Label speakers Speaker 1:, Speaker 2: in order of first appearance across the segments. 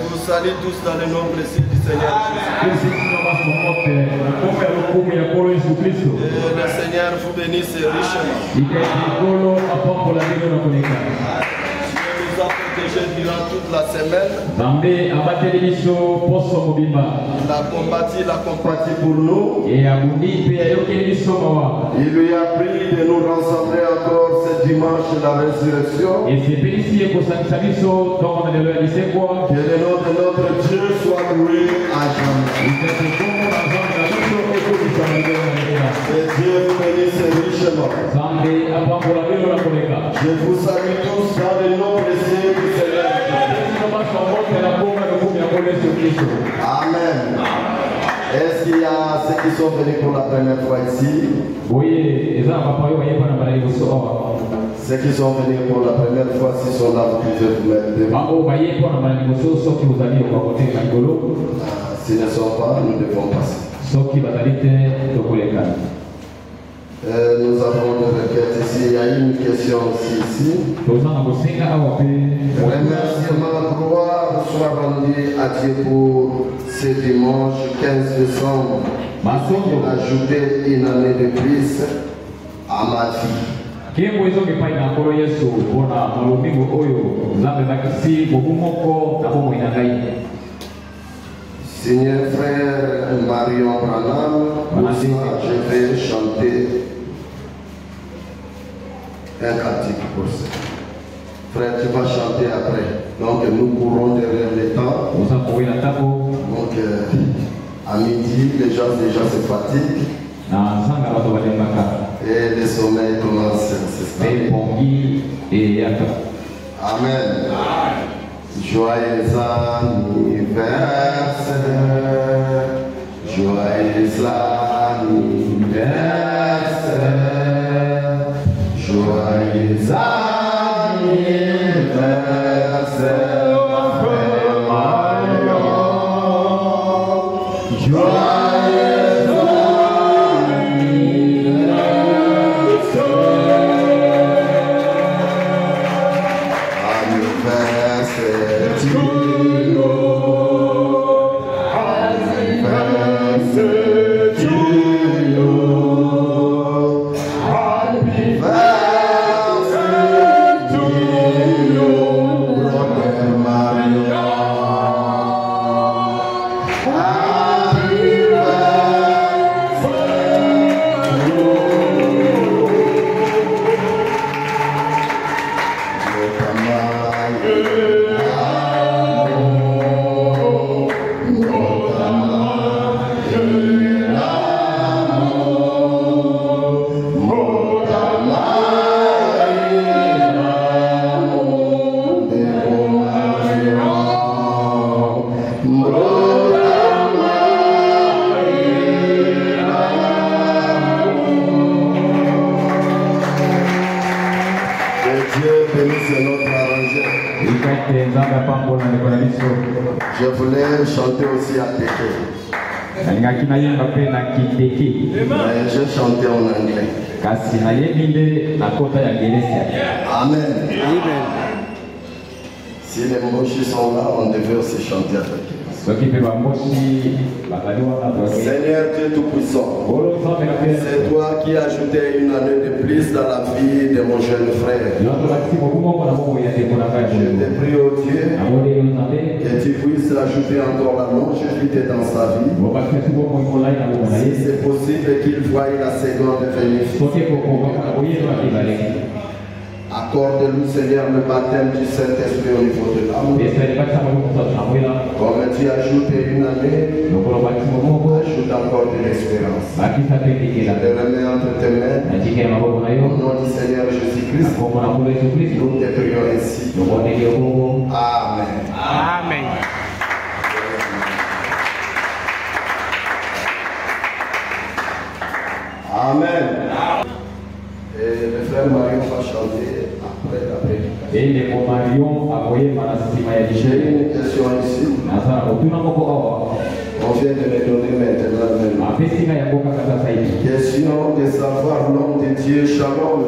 Speaker 1: vous salue tous dans le nom précieux du Seigneur Jésus. Le Seigneur vous bénisse richement. Dieu nous a protégés durant toute la semaine. Il a combattu pour nous. Il lui a pris de nous rassembler encore ce dimanche de la résurrection. Que le nom de notre Dieu soit loué à jamais. Et Dieu vous bénisse richement. Je vous salue tous dans le nom précieux du Seigneur. Amen. Est-ce qu'il y a ceux qui sont venus pour la première fois ici? Ceux qui sont venus pour la première fois, s'ils sont là, vous pouvez vous mettre devant. S'ils ne sont pas, nous devons passer. Nous avons des requêtes ici. Il y a une question aussi ici. Remerciement, gloire soit rendu à Dieu pour ce dimanche 15 décembre. Ajouter une année de plus à ma vie. Seigneur frère Marion Branham, je vais chanter un cantique pour ça. Frère, tu vas chanter après. Donc nous courons derrière le temps. Donc à midi, les gens déjà se fatiguent. Et le sommeil commence à s'installer. Amen. Joyeux anniversaire, joyeux anniversaire, joyeux anniversaire, frère Marion. Joyeux anniversaire to you. Anniversaire to you. Happy birthday to you, brother Mario. Happy birthday to you. Je voulais chanter aussi à Péké. Mais je chantais en anglais. Amen. Si les mochis sont là, on devait aussi chanter avec eux. Seigneur Dieu Tout-Puissant, c'est toi qui as ajouté une année de plus dans la vie de mon jeune frère. Je te prie, oh Dieu, que tu puisses ajouter encore la longévité dans sa vie. Si c'est possible qu'il voie la seconde venue. Accorde-nous, Seigneur, le baptême du Saint-Esprit au niveau de l'âme. Comme tu ajoutes une année, ajoute encore de l'espérance. Je te remets entre tes mains. Au nom du Seigneur Jésus-Christ, nous te prions ainsi. Amen.
Speaker 2: Amen.
Speaker 1: Amen. Et le frère Marion va chanter après la prédication. J'ai une question ici. On vient de me donner maintenant. Question de savoir l'homme de Dieu, Shalom.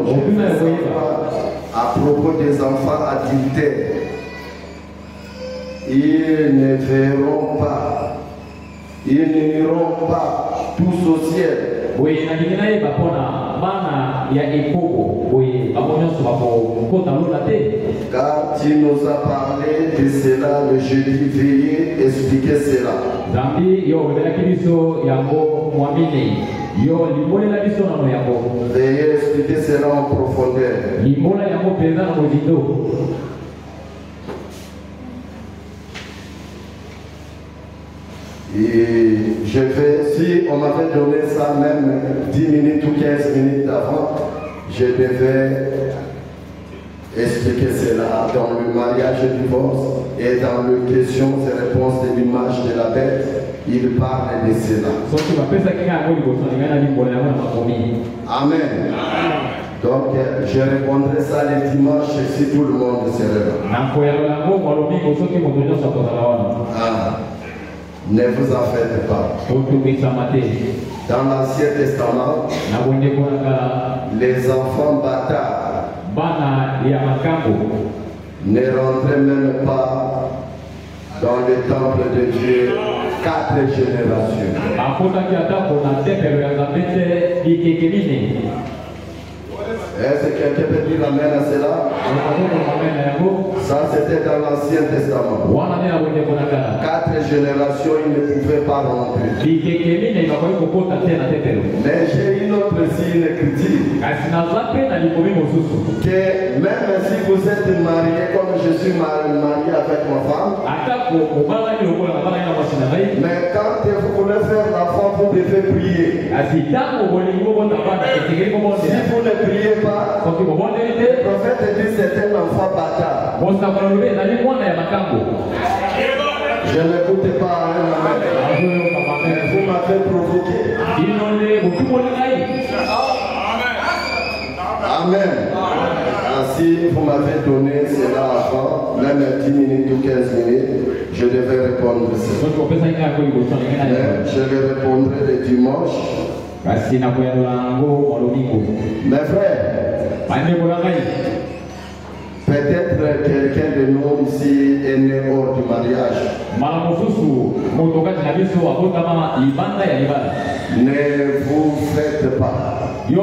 Speaker 1: À propos des enfants adultères. Ils ne verront pas. Ils n'iront pas tous au ciel. Car tu nous as parlé de cela le jeudi, veuillez expliquer cela. Veuillez expliquer cela en profondeur. Et je vais, si on m'avait donné ça même 10 minutes ou 15 minutes avant, je devais expliquer cela dans le mariage et divorce et dans les questions et réponses de l'image de la bête. Il parle de cela. Amen. Donc je répondrai ça le dimanche si tout le monde se lève. Ne vous en faites pas. Dans l'Ancien Testament, les enfants bâtards ne rentraient même pas dans le temple de Dieu 4 générations. Est-ce que quelqu'un peut dire amen à cela? Ça c'était dans l'Ancien Testament. 4 générations, ils ne pouvaient pas rentrer. Mais j'ai une autre signe critique. Que même si vous êtes marié, comme je suis marié avec ma femme, mais quand vous voulez faire l'enfant, vous devez prier. Si vous ne priez pas, le prophète dit c'est un enfant bâtard. Je n'écoute pas un amen. Vous m'avez provoqué. Amen. Ainsi, vous m'avez donné cela avant, même 10 minutes ou 15 minutes, je devais répondre cela. Je vais répondre le dimanche. Mes frères, peut-être quelqu'un de nous ici est né hors du mariage. Ne vous faites pas. Est-ce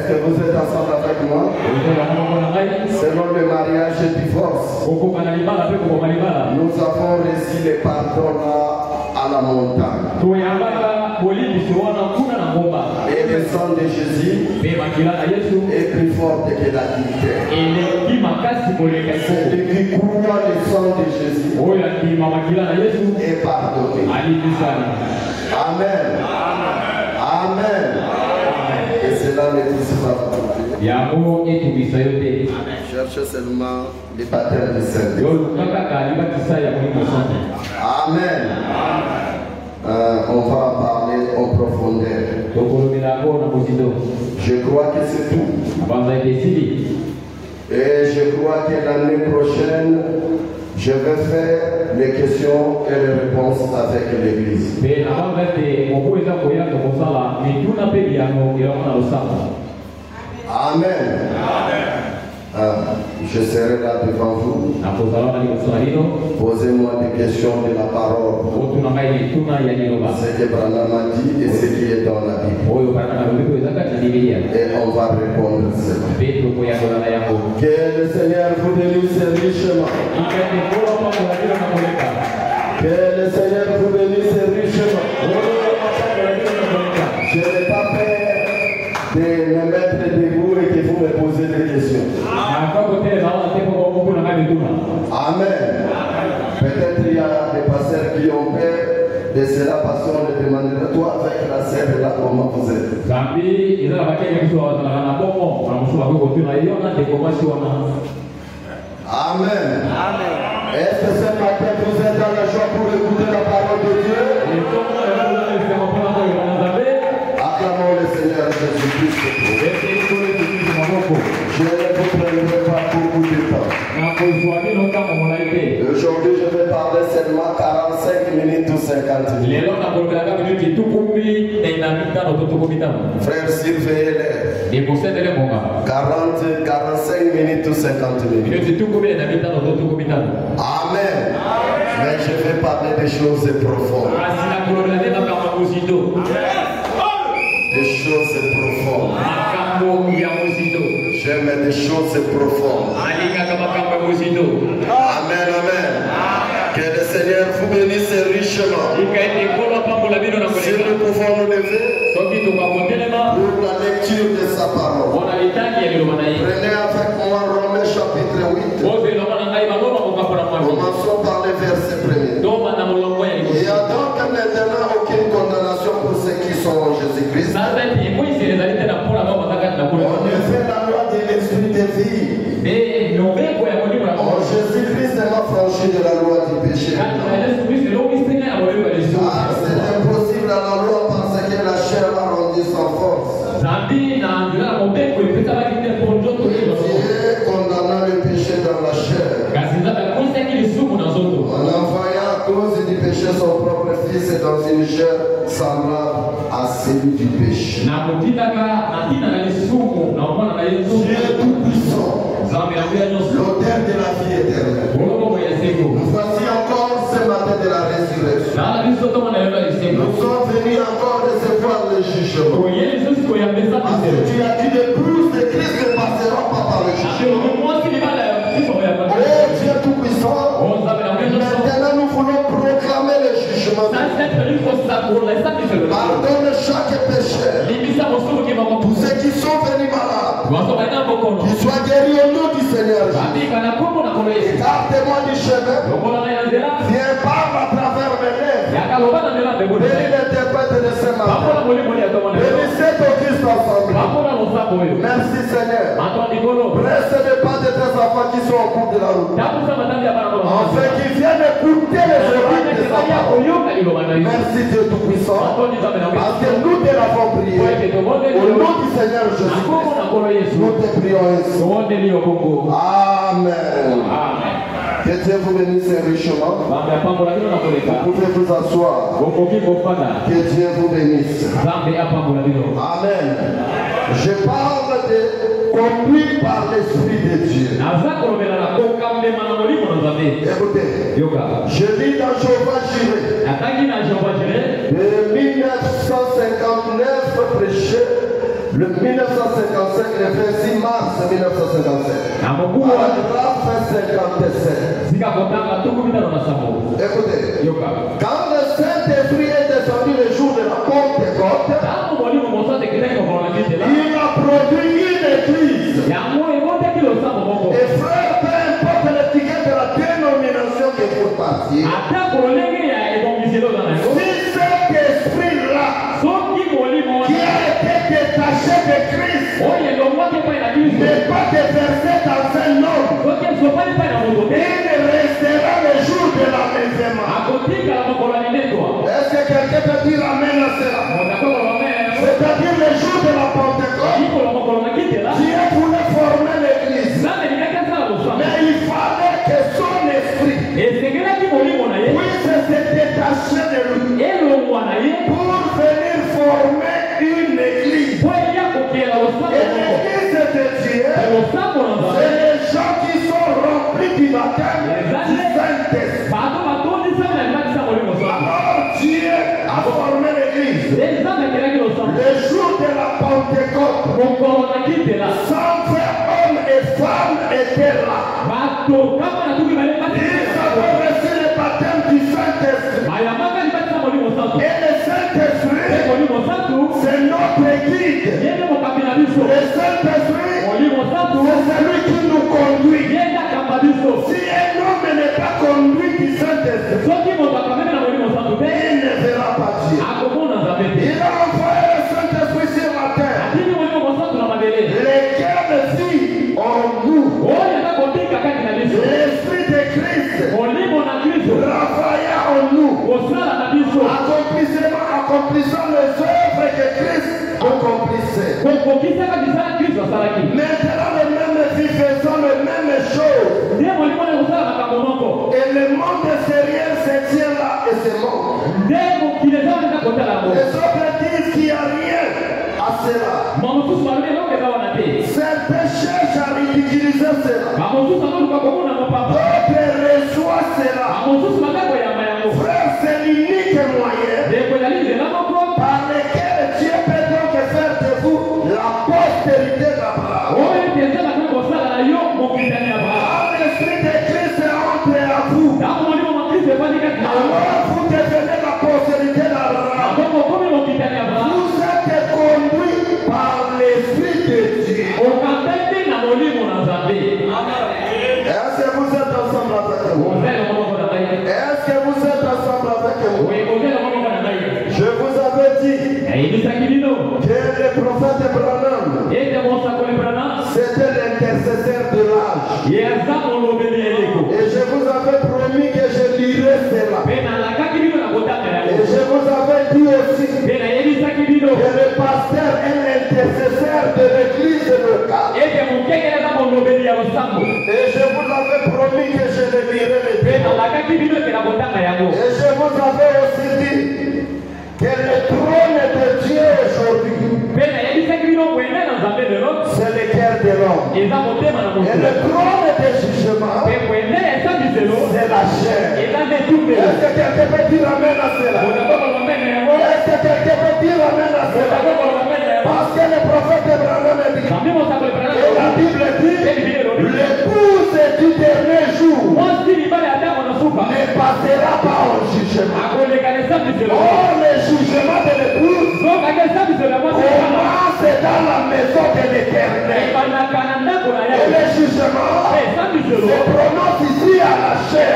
Speaker 1: que vous êtes ensemble avec moi? Selon le mariage et divorce, nous avons reçu le pardon à la montagne. Et le sang de Jésus est plus fort que la divinité. Celui qui croit le sang de Jésus est pardonné. Amen. Amen. Et cela ne dit pas. Cherchez seulement les baptêmes de Saint-Esprit. Amen. On va en parler en profondeur. Je crois que c'est tout. Et je crois que l'année prochaine, je vais faire les questions et les réponses avec l'église. Amen. Je serai là devant vous. Posez-moi des questions de la parole. Ce que Branham a dit et ce qui est dans la Bible. Et on va répondre à cela. Que le Seigneur vous bénisse richement. Que le Seigneur vous bénisse richement. Je n'ai pas peur de me mettre debout et que vous me posez des questions. Amen. Peut-être il y a des pasteurs qui ont peur de cela parce qu'on le demandera toi avec la sœur là comment vous êtes. Amen. Est-ce que ce matin vous êtes dans la joie pour écouter la parole de Dieu? Acclamons le Seigneur Jésus-Christ. Je ne vous prendrai pas beaucoup de temps. Aujourd'hui, je vais parler seulement 45 minutes ou 50 minutes. Frère, surveillez-les. 40, 45 minutes ou 50 minutes. Amen. Mais je vais parler des choses profondes. Des choses profondes. J'aime des choses profondes. Amen, amen. Que le Seigneur vous bénisse richement. Si nous pouvons nous lever pour la lecture de sa parole. Prenez avec moi Romains chapitre 8. Commençons par les versets premiers. Il n'y a donc maintenant aucune condamnation pour ceux qui sont en Jésus-Christ. On fait la loi de l'esprit de vie. En Jésus-Christ m'a franchi de la loi du péché. Ah, c'est impossible à la loi parce que la chair a rendu sans force. Dieu condamna le péché dans la chair. En envoyant à cause du péché son propre fils dans une chair semblable à celui du péché. Dieu tout-puissant, l'auteur de la vie éternelle. Voici encore ce matin de la résurrection. Nous sommes venus encore recevoir le jugement. Parce que tu as dit de plus de Christ ne passeront pas par le jugement. Oh Dieu tout-puissant, maintenant nous voulons proclamer le jugement. Pardonne chaque péché. Tous ceux qui sont venus malades, qu'ils soient guéris au nom du Seigneur. Écarte-moi du chemin. Viens parle à travers mes lèvres. Bénis l'interprète de ce matin. Bénissez ton Christ ensemble. Merci Seigneur. Presse les pas de tes enfants qui sont au bout de la route. Enfin qu'ils viennent écouter les oreilles de sa parole. Merci Dieu Tout-Puissant. Parce que nous te l'avons prié. Au nom du Seigneur Jésus-Christ, nous te prions ainsi. Amen. Que Dieu vous bénisse richement. Vous pouvez vous asseoir. Que Dieu vous bénisse. Amen. Je parle de conduit par l'Esprit de Dieu. Écoutez, je lis dans Jéhovah Jireh de 1959 prêché. Le 1955, le 26 mars 1955. Paragraphe 57. Écoutez, quand le Saint-Esprit est descendu le jour de la Pentecôte, il a produit une église. Et frère, peu importe l'étiquette de la dénomination que vous partiez, si cet esprit-là qui a été détaché de Christ n'est pas déversé dans un homme, il restera le jour de l'avènement. Est-ce que quelqu'un peut dire amen à cela? C'est-à-dire le jour de la Pentecôte, Dieu voulait former l'église, mais il fallait que son esprit puisse se détacher de lui pour venir former une église. Et l'église de Dieu, c'est les gens qui sont remplis du baptême du Saint-Esprit. Alors Dieu a formé l'église. Le jour de la Pentecôte, 120 hommes et femmes étaient là. Ils avaient reçu le baptême du Saint-Esprit. Et le Saint-Esprit, c'est notre guide. Le Saint-Esprit, c'est celui qui nous conduit. Si un homme n'est pas conduit du Saint-Esprit, il ne verra pas Dieu. Il a envoyé le Saint-Esprit sur la terre. Lesquels vivent en nous. L'Esprit de Christ travailla en nous. Accomplissant les œuvres que Christ accomplissait. Maintenant, les mêmes vies faisant les mêmes choses. Et le monde extérieur se tient là et se montre. Les autres disent qu'il n'y a rien à cela. Certains cherchent à ridiculiser cela. D'autres reçoivent cela. Frère, c'est l'unique moyen par lequel Dieu peut donc faire de vous la postérité d'Abraham. L'esprit de Christ est entré à vous. Alors vous devenez la postérité d'Abraham. Vous êtes conduit par l'Esprit de Dieu. Est-ce que vous êtes ensemble avec moi? Est-ce que vous êtes ensemble avec moi? Je vous avais dit que le prophète Branham, c'était l'intercesseur de l'âge. Et je vous avais promis que je lirais cela. Et je vous avais dit aussi que le pasteur est l'intercesseur de l'église locale. Et je vous avais promis que je le lirais le dimanche. Et je vous avais aussi dit que le trône de Dieu aujourd'hui, c'est le cœur de l'homme. Et le trône de jugement, c'est la chair. Est-ce que quelqu'un peut dire amen à cela? Est-ce que quelqu'un peut dire amen à cela? Parce que le prophète Abraham a dit, et la Bible dit, l'épouse du dernier jour ne passera pas au jugement. Or, le jugement de l'épouse commence dans la maison de l'Éternel. Et le jugement se prononce ici à la chair.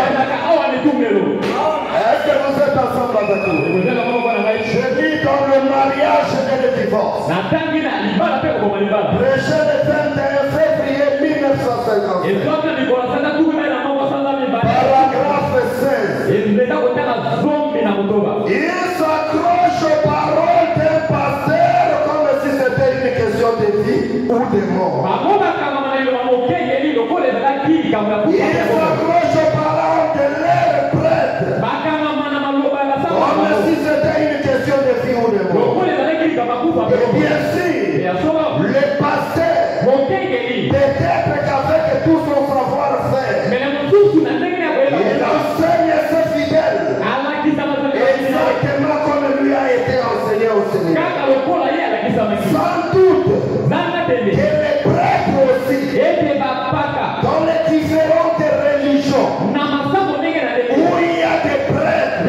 Speaker 1: Est-ce que vous êtes ensemble avec nous? Je dis dans le mariage et le divorce. Prêché le 21 février 1955. Paragraphe 16. Il s'accroche aux paroles d'un pasteur comme si c'était une question de vie ou de mort. Il s'accroche aux paroles de leur prêtre comme si c'était une question de vie ou de mort. Et bien sûr, le pasteur, peut-être qu'avec tout son savoir-faire, il enseigne ses fidèles exactement comme lui a été enseigné au Seigneur. Sans doute que les prêtres aussi, dans les différentes religions, où il y a des prêtres,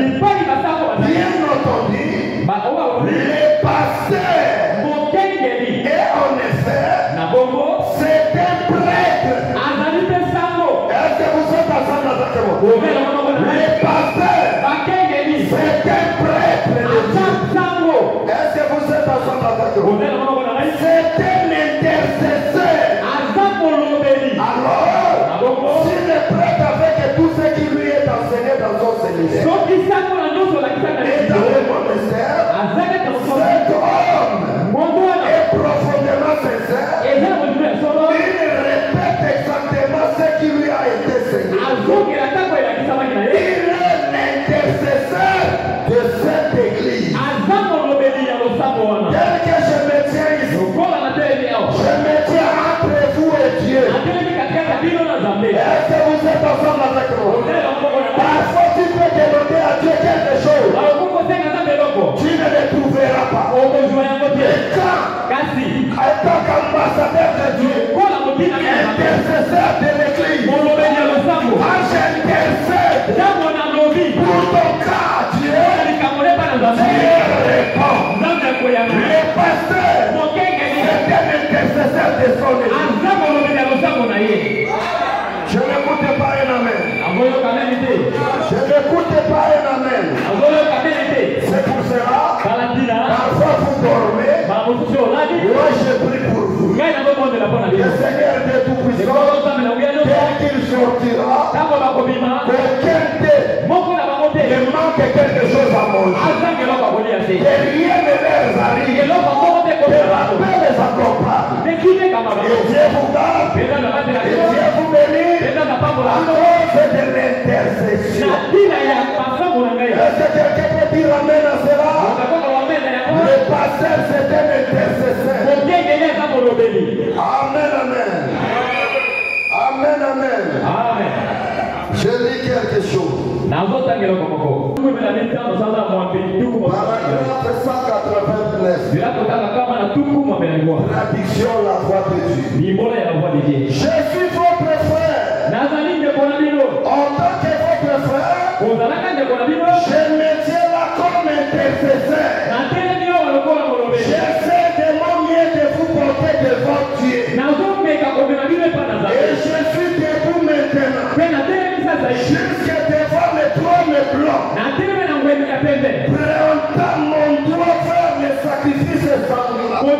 Speaker 1: bien entendu, les pasteurs, et en effet, c'est un prêtre. Est-ce que vous êtes ensemble avec moi? Les pasteurs, c'est un prêtre de Dieu. Est-ce que vous êtes ensemble avec moi? C'est un intercesseur. Alors, si le prêtre avec tout ce qui lui est enseigné dans son séminaire, et dans le monastère, cet homme est profondément sincère. Il répète exactement ce qui lui a été enseigné. Il est l'intercesseur de cette église. Tel que je me tiens ici, je me tiens entre vous et Dieu. Est-ce que vous êtes ensemble avec moi? Parfois tu peux demander à Dieu quelque chose, tu ne le trouveras pas. En tant qu'ambassadeur de Dieu, intercesseur de l'église, quand j'intercède pour ton cas, Dieu répond. Le pasteur est un intercesseur de son église. Je n'écoute pas un amen. Je n'écoute pas un amen. C'est pour cela, parfois vous dormez, moi je prie pour vous. Le Seigneur de Tout-Puissant, tel qu'il sortira, aucun d'eux ne manque quelque chose à manger. Que rien ne leur arrive, que la paix les accompagne. Et Dieu vous garde, et Dieu vous bénit à cause de l'intercession. Est-ce que quelqu'un peut dire amen à cela? intercesseur. Amen, amen. Amen, amen. Amen. Je lis quelque chose. Paragraphe 189. Traduction la voix de Dieu. Je suis votre frère. En tant que votre frère, je me tiens là comme intercesseur. J'essaie de mon mieux de vous porter devant Dieu. Et je suis debout maintenant. Jusque devant le trône blanc. Présentant mon doigt vers le sacrifice sanglant. Et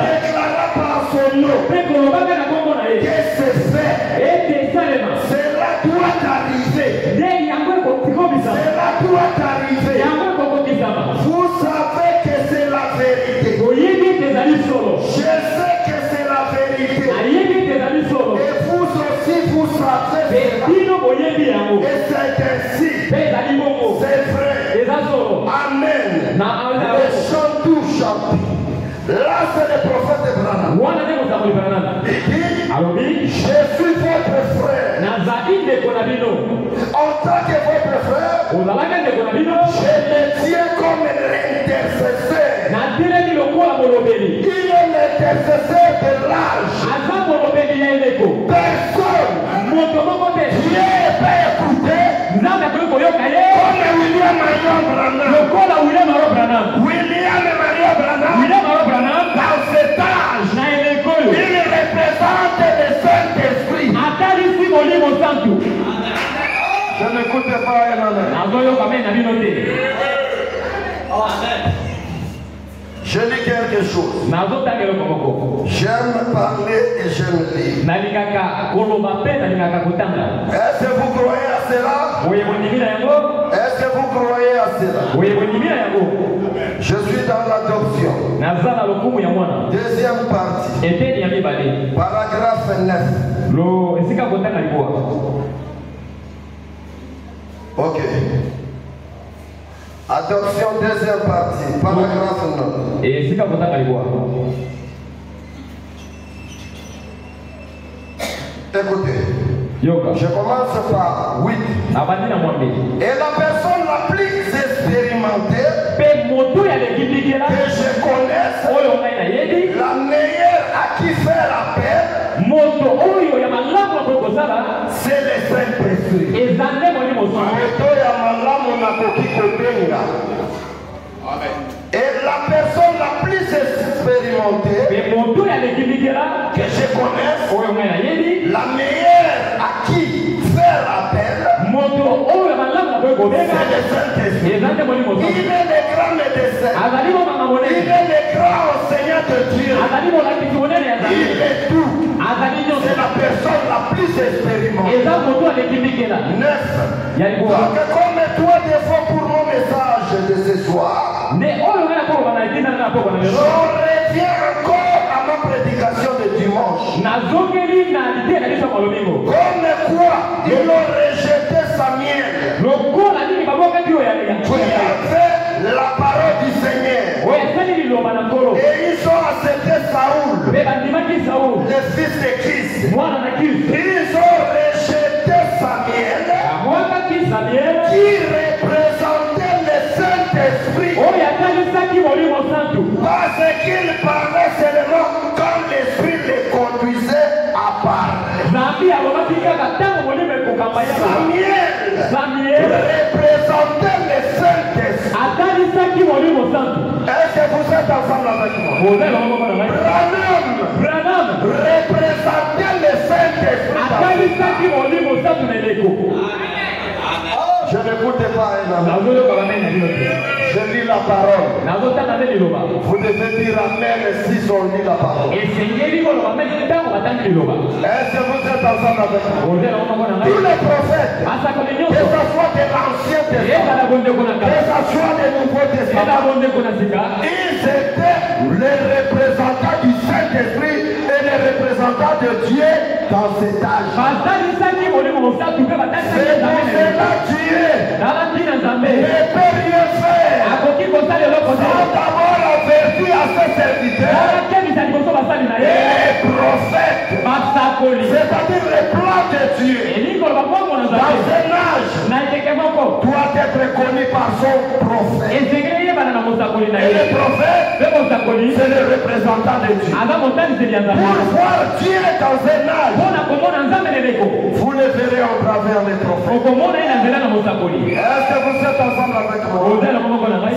Speaker 1: déclara par son nom que c'est fait. Cela doit arriver. Cela doit arriver. Vous savez que c'est la vérité. Je sais que c'est la vérité. Et vous aussi vous savez cela. Et c'est ainsi. C'est vrai. Amen. Le chant tout chante. Là c'est le prophète Branham. Il dit, je suis votre frère. En tant que votre frère, je me tiens comme l'intercesseur. Il est l'intercesseur de l'âge. Personne. Dieu peut écouter. Comme William Marion Branham. William Marion Branham. Dans cet âge, il représente le Saint-Esprit. Je n'écoute pas un amen. Je lis quelque chose. J'aime parler et j'aime lire. Est-ce que vous croyez à cela? Est-ce que vous croyez à cela? Je suis dans l'adoption. Deuxième partie. Paragraphe 9. Ok. Adoption, deuxième partie, paragraphe 9. Écoutez, je commence par 8. Et la personne la plus expérimentée que je connaisse, la meilleure à qui faire appel, c'est le Saint-Esprit. Et la personne la plus expérimentée que je connaisse, la meilleure à qui faire appel, c'est le Saint-Esprit. Il est le grand médecin. Il est le grand enseignant de Dieu. Il est tout. C'est la personne la plus expérimentée. 9. Donc comme toi des fois pour mon message de ce soir, je reviens encore à ma prédication de dimanche. Comme quoi ils ont rejeté Samuel. Qui avait la parole du Seigneur. Et ils ont accepté Saoul, le fils de Christ. Ils ont rejeté Samuel, qui représentait le Saint-Esprit. Parce qu'il parlait seulement quand l'Esprit les conduisait à parler. Samuel représentait le Saint-Esprit. Est-ce que vous êtes ensemble avec moi? Branham représentait le Saint-Esprit. Je n'écoute pas un amen. Je lis la parole. Vous devez dire amen si on lit la parole. Est-ce que vous êtes ensemble avec moi? Tous les prophètes, que ce soit de l'Ancien Testament, que ce soit du Nouveau Testament, ils étaient les représentants du Saint-Esprit et les représentants de Dieu dans cet âge. C'est pour cela Dieu ne peut rien faire sans d'abord serviteurs et les prophètes. C'est-à-dire le plan de Dieu dans un âge doit être connu par son prophète. Et le prophète, c'est le représentant de Dieu. Pour voir Dieu dans un âge, vous le verrez en travers les prophètes. Est-ce que vous êtes ensemble avec moi?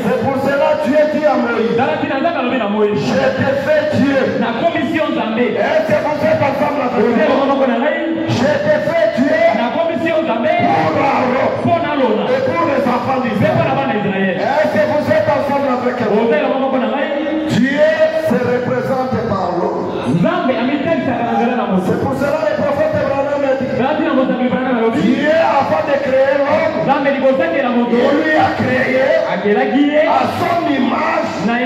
Speaker 1: C'est pour cela que Dieu dit à Moïse, je te fais Dieu. Est-ce que vous êtes ensemble avec moi? Je te fais Dieu pour Aaron et pour les enfants d'Israël. Est-ce que vous êtes ensemble avec moi? Dieu se représente par l'homme. C'est pour cela que les prophètes Abraham dit, Dieu, avant de créer l'homme, il lui a créé à son image et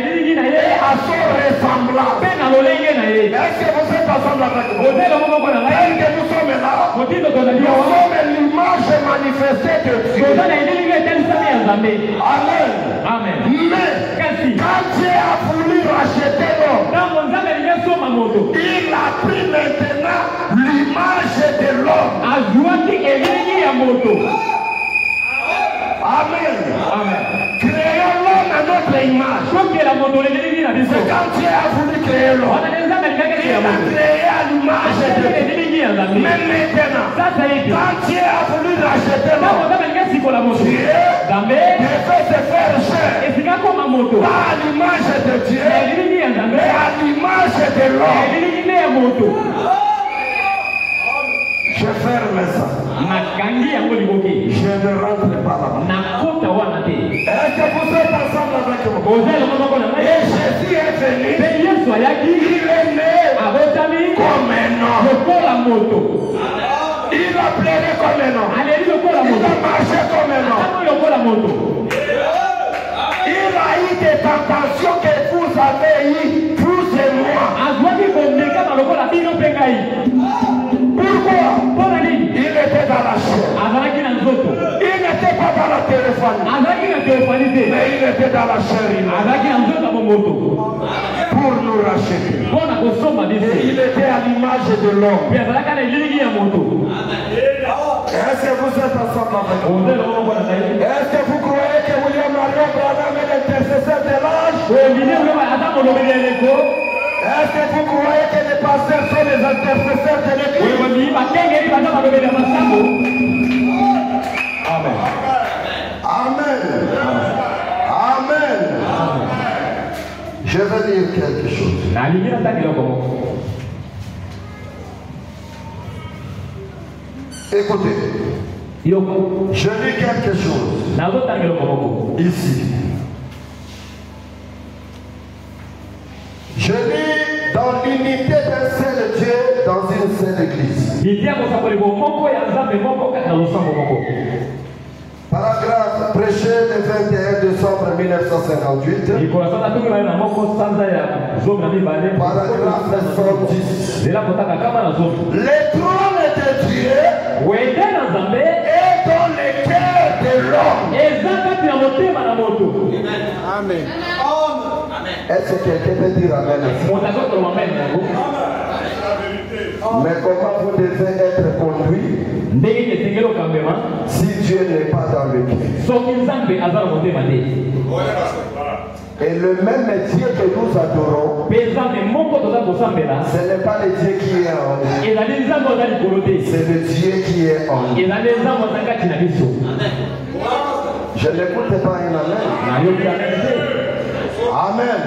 Speaker 1: à son ressemblance. Est-ce que vous êtes ensemble avec moi? Tel que nous sommes là, nous sommes l'image manifestée de Dieu. Amen. Mais quand Dieu a voulu racheter l'homme, il a pris maintenant l'image de l'homme. Amen. Créons l'homme à notre image. C'est quand Dieu a voulu créer l'homme, il a créé à l'image de Dieu. Mais maintenant, quand Dieu a voulu racheter l'homme, Dieu devait se faire chair. Pas à l'image de Dieu, mais à l'image de l'homme. Je ferme ça. Je ne rentre pas là-bas. Est-ce que vous êtes ensemble avec moi? Et Jésus est venu. Il est né comme un homme. Il a pleuré comme un homme. Il a marché comme un homme. Il a eu des tentations que vous avez eues, vous et moi. Pourquoi? Il était dans la chair. Il n'était pas dans la téléphonie. Mais il était dans la chair. Pour nous racheter. Et il était à l'image de l'homme. Est-ce que vous êtes ensemble avec moi? Est-ce que vous croyez que William Marion Branham est l'intercesseur de l'âge? Est-ce que vous croyez que les pasteurs sont les intercesseurs de l'église? Amen. Amen. Amen. Je vais dire quelque chose. Écoutez. Je dis quelque chose. Ici. Je lis dans l'unité d'un seul Dieu dans une seule église. Paragraphe prêché le 21 décembre 1958. Paragraphe 110. Le trône de Dieu est dans le cœur de l'homme. Amen. Est-ce que quelqu'un peut dire amen? Mais comment vous devez être conduit si Dieu n'est pas dans le cœur? Et le même Dieu que nous adorons, ce n'est pas le Dieu qui est en nous, c'est le Dieu qui est en nous. Je n'écoute pas un amen. Amen.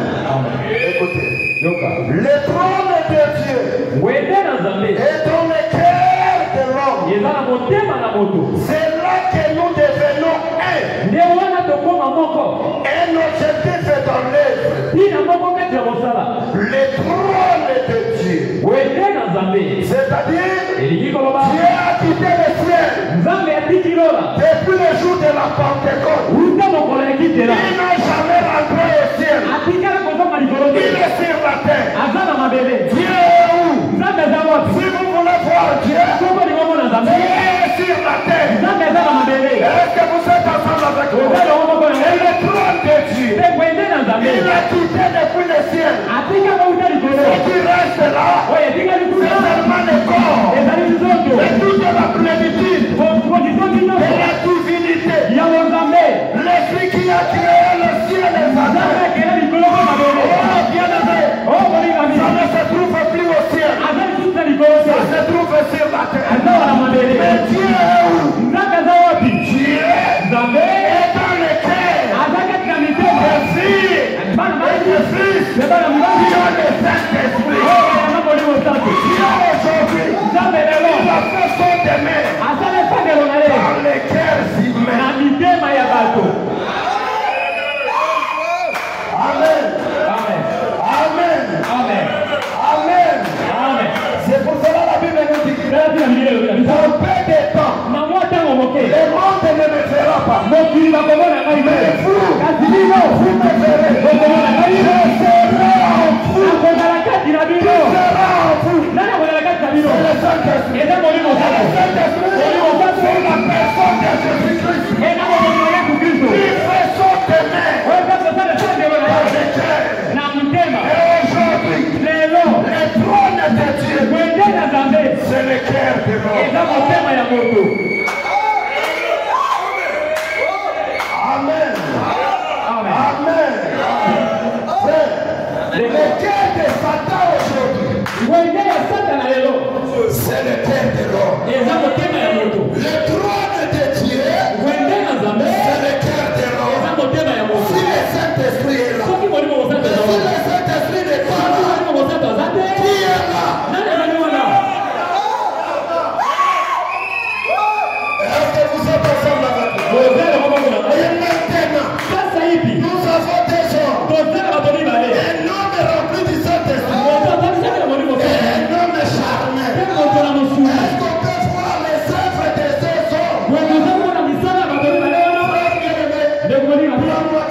Speaker 1: Écoutez. Le trône de Dieu est dans le cœur de l'homme. C'est là que nous devenons un. Un objectif est dans l'œuvre. Le trône de Dieu. C'est-à-dire, Dieu a quitté le ciel depuis le jour de la Pentecôte. Il n'a jamais rentré au ciel. Il est sur la terre. Dieu est où? Si vous voulez voir Dieu, Dieu est sur la terre. Est-ce que vous êtes ensemble avec moi? Et le trône de Dieu, il a quitté depuis le
Speaker 2: le ciel. Ce qui reste là, c'est seulement le corps. Et toute la plénitude et la divinité. L'esprit qui a créé le ciel et la terre. Oh, bien-aimé, ça ne se trouve plus au ciel. Ça se trouve sur la terre. Mais Dieu est où? Dieu est dans le cœur. Le Fils qui a le Saint-Esprit. Dieu aujourd'hui, il a fait son demeure dans le cœur humain. Amen. Amen. Amen. Amen. Amen. C'est pour cela la Bible nous dit pour peu de temps, le monde ne me fera pas. Mais vous me verrez. Je serai en vous. Qui sera en vous? C'est le Saint-Esprit. C'est la personne de Jésus-Christ. Il fait son demeure. Et aujourd'hui, le trône de Dieu, c'est le cœur de l'homme. Amen. Amen. Le cœur de Satan aujourd'hui, c'est le cœur de l'homme. Le trône de Dieu, c'est le cœur de l'homme. Si le Saint-Esprit est là, si le Saint-Esprit n'est pas là, qui est là? Est-ce que vous êtes ensemble avec moi? Et maintenant, nous avons déjà un homme rempli du Saint-Esprit et un homme charmé. Est-ce qu'on peut voir les œuvres de ces hommes? Prends-moi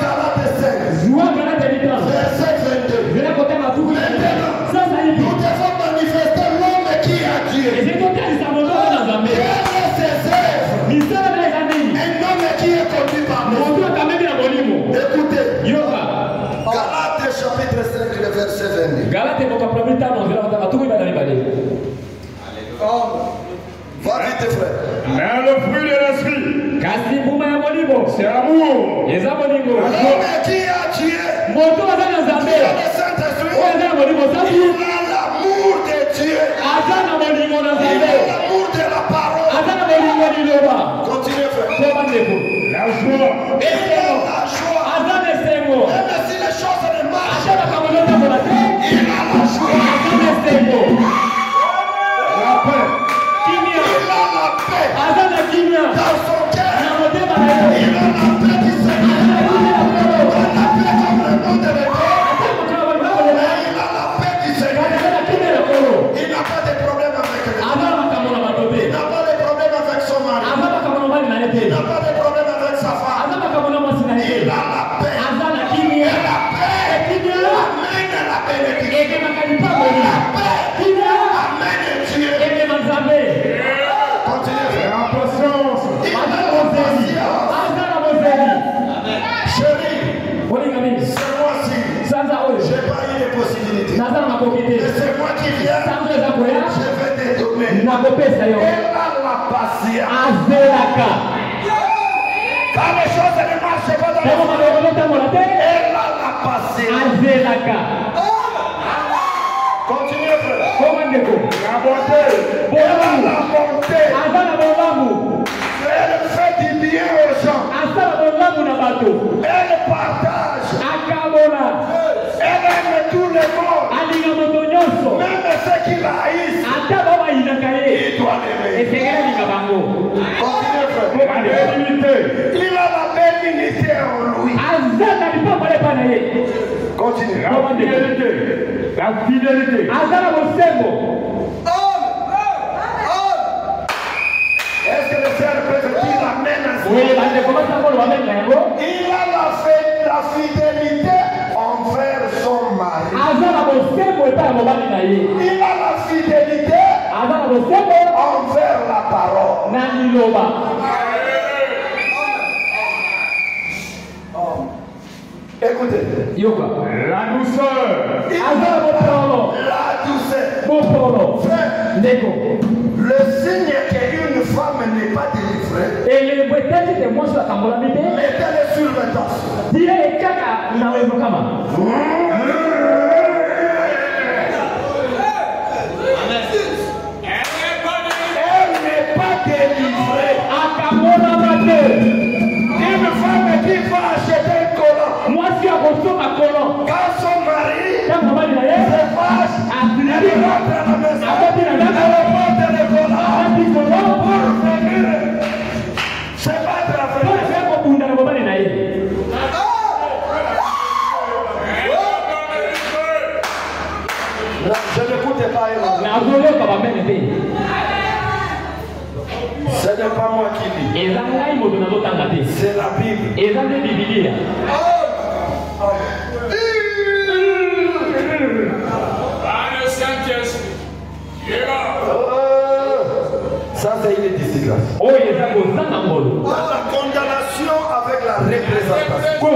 Speaker 2: Galates 5, verset 22. Maintenant, nous devons manifester l'homme qui a Dieu. Quelles sont ses œuvres? Un homme qui est conduit par nous. Écoutez, Galates chapitre 5, le verset 22. Va vite, frère.
Speaker 3: Mais le fruit de l'esprit, c'est l'amour.
Speaker 2: L'homme qui a Dieu, qui a le Saint-Esprit, il a l'amour de Dieu. Il a l'amour de la parole. Continuez, frère.
Speaker 3: La joie.
Speaker 2: Il a la joie. Même si les choses ne marchent pas, il a la joie.
Speaker 3: La paix.
Speaker 2: Il a la paix dans son cœur. Il a la paix du Seigneur. Pas la paix comme le monde de l'Église. Mais il a la paix du Seigneur. Il n'a pas de problème avec les gens. Il n'a pas de problème avec son mari. Il n'a pas de problème avec sa femme. Il a la paix. Et la paix amène la bénédiction. La paix amène Dieu. Continuez, frère.
Speaker 3: La patience.
Speaker 2: Il a la patience. Chérie, ce mois-ci, j'ai pas eu de possibilité. Mais c'est moi qui viens. Je vais te donner. Elle a la patience. Quand les choses ne marchent pas dans le monde, elle a la patience. Continuez, frère.
Speaker 3: La bonté.
Speaker 2: Elle a la bonté. Elle fait du bien aux gens. Elle partage. Elle aime tout le monde. Même ceux qui la haïssent. Il doit l'aimer. Continuez, frère. Il a la bénignité en lui. Continuez.
Speaker 3: La fidélité.
Speaker 2: Est-ce que le Seigneur peut te dire amen à ça? Il a la fidélité envers son mari. Il a la fidélité envers la parole. Et Écoutez.
Speaker 3: La douceur.
Speaker 2: La douceur. Frère, le signe qu'une femme n'est pas délivrée, mettez-le sur le torse. Elle n'est pas délivrée. Une femme qui va acheter un collant, quand son mari se fâche, elle rentre à la maison, elle porte le collant pour venir se battre avec elle. Je n'écoute pas elle. Ce n'est pas moi qui dis. C'est la Bible. Ça c'est une disgrâce. La condamnation avec la représentation.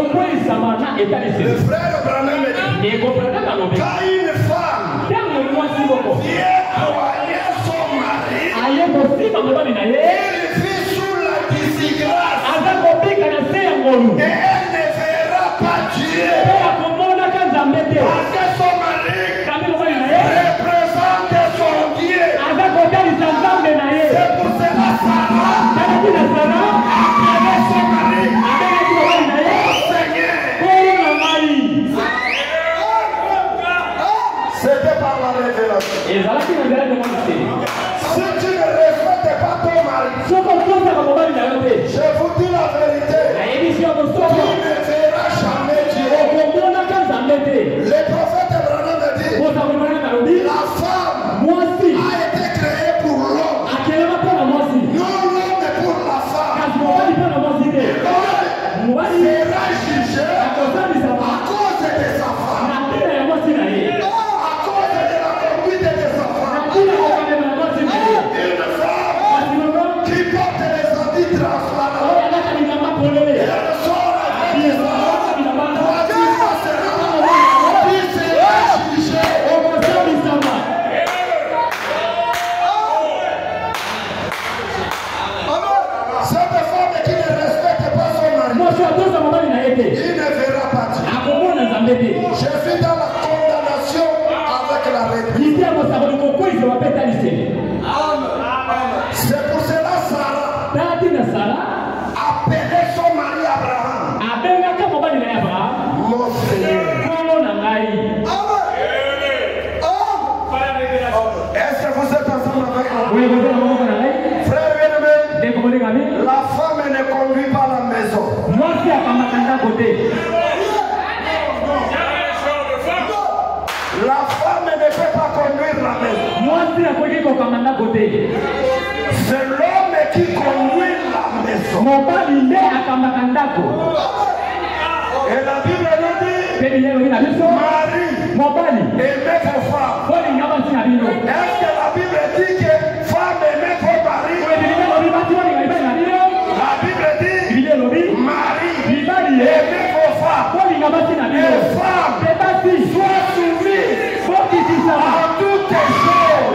Speaker 2: Le frère Branham me dit, quand une femme vient croyer son mari, elle vit sous la disgrâce et elle ne verra pas Dieu parce que son mari représente son Dieu. C'est pour cela Sarah appelait son mari c'était par la révélation. Si tu ne respectes pas ton mari, je vous dis la vérité, tu ne verras jamais Dieu. Le prophète Branham dit, la femme a été créée pour l'homme. Non l'homme pour la femme. L'homme sera jugé à cause de sa femme. Je suis dans la condamnation avec la réponse. C'est pour cela Sarah appelait son mari Abraham. Mon Seigneur. Est-ce que vous êtes ensemble avec moi? Frère bien-aimé, la femme ne conduit pas la maison. La femme ne peut pas conduire la maison. C'est l'homme qui conduit la maison. Et la Bible nous dit, Marie, aimez vos femmes. Est-ce que la Bible dit que femme aimez vos maris? La Bible dit, Marie, aimez vos femmes. Et femmes, soient soumises à toutes les choses.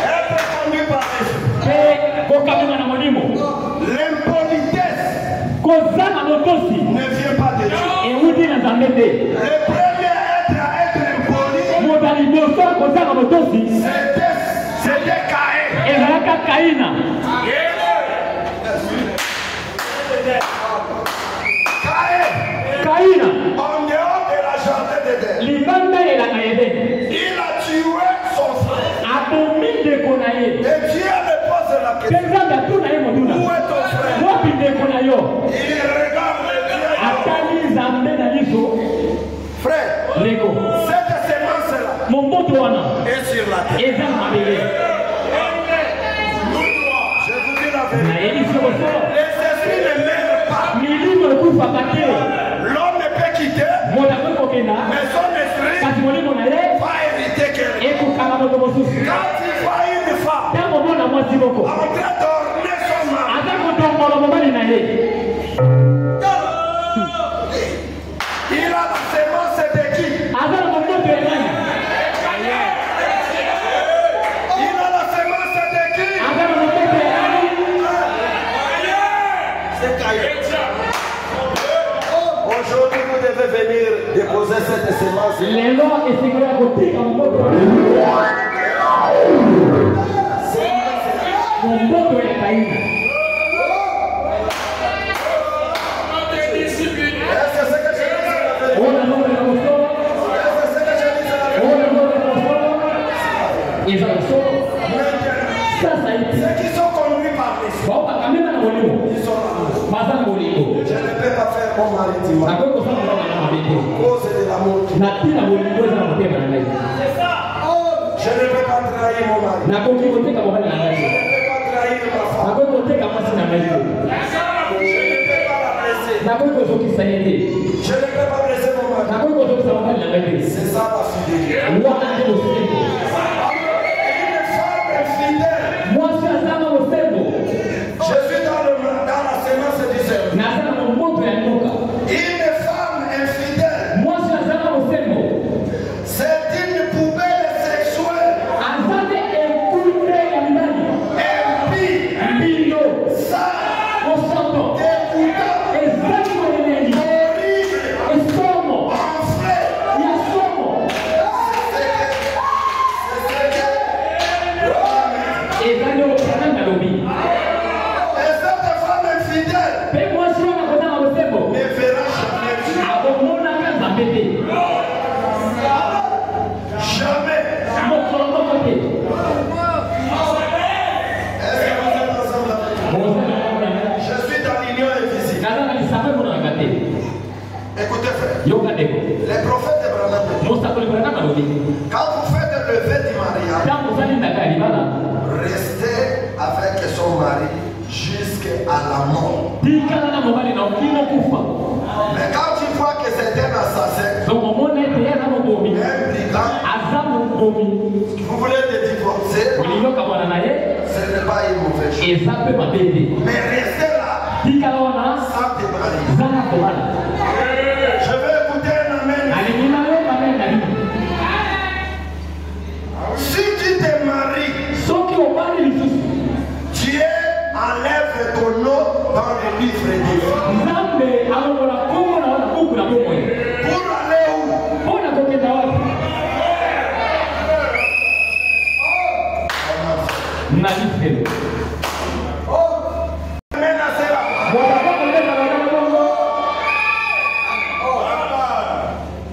Speaker 2: Être conduit par l'impolitesse ne vient pas de Dieu. Le premier être à être impoli, c'était Caïn. Caïn, en dehors de la jardin d'Éden, il a tué son frère. Et Dieu me pose la question, où est ton frère? Il regarde Dieu. Frère, cette semence-là est sur la terre. Je vous dis la vérité. Les esprits ne meurent pas. L'homme peut quitter, mais son esprit va hériter quelque chose. Quand il voit une femme, train d'orner son mari. Il a la sémence de qui? Il a la sémence de qui? C'est Caillé. Aujourd'hui, vous devez venir déposer cette sémence. Ceux qui sont conduits par l'esprit, ils sont là. Je ne peux pas faire mon mari dimanche. Cause de l'amour. Je ne peux pas trahir mon mari. Je ne peux pas trahir ma femme. Je ne peux pas la blesser. Je ne peux pas blesser mon mari. C'est ça la fidélité. Une femme infidèle. Je suis dans la sémence du cerveau. Une femme infidèle. C'est une poubelle sexuelle. Impie. Sale. Dégoûtant. Horrible. Enflée. Et cette femme infidèle ne verra jamais Dieu. Jamais. Est-ce que vous êtes ensemble avec? Je suis dans l'union invisible. Écoutez frère, les prophètes d'Abraham, quand vous faites le vœu du mariage, restez avec son mari jusqu'à la mort. Mais quand tu vois que c'est un assassin, un brigand, vous voulez te divorcer, ce n'est pas une mauvaise chose. Mais restez là, sans te marier. Je veux écouter un amen. Si tu te maries, Dieu enlève ton nom dans le livre de Dieu. Pour aller où?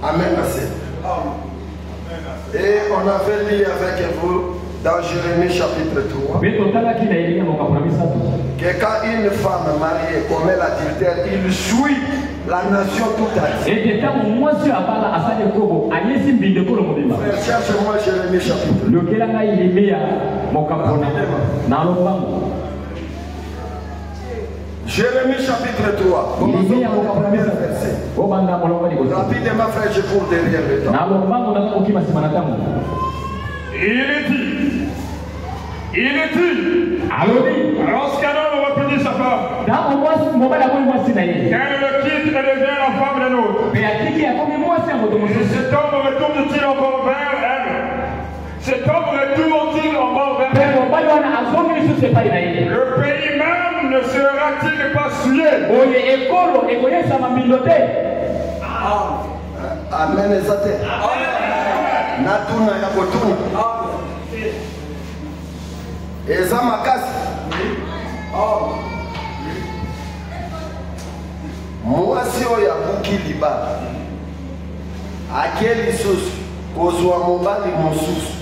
Speaker 2: Amen. Et on avait lu avec vous dans Jérémie chapitre 3 que quand une femme mariée commet l'adultère, il jouit la nation toute entière. Frère, cherche-moi Jérémie chapitre 3. Jérémie chapitre 3. Rapidement, frère, je cours derrière le temps.
Speaker 3: Il est dit, lorsqu'un homme repudie sa femme, qu'elle le quitte et devient la femme d'un autre, cet homme retourne-t-il encore vers elle? Cet homme retourne-t-il encore vers elle? Le pays même ne sera-t-il pas souillé?
Speaker 2: Amen. Ezate. Natuna ya kotuna. Eza makasi. Mwasi oyo abuki libala ake lisusu kozwa mobali mosusu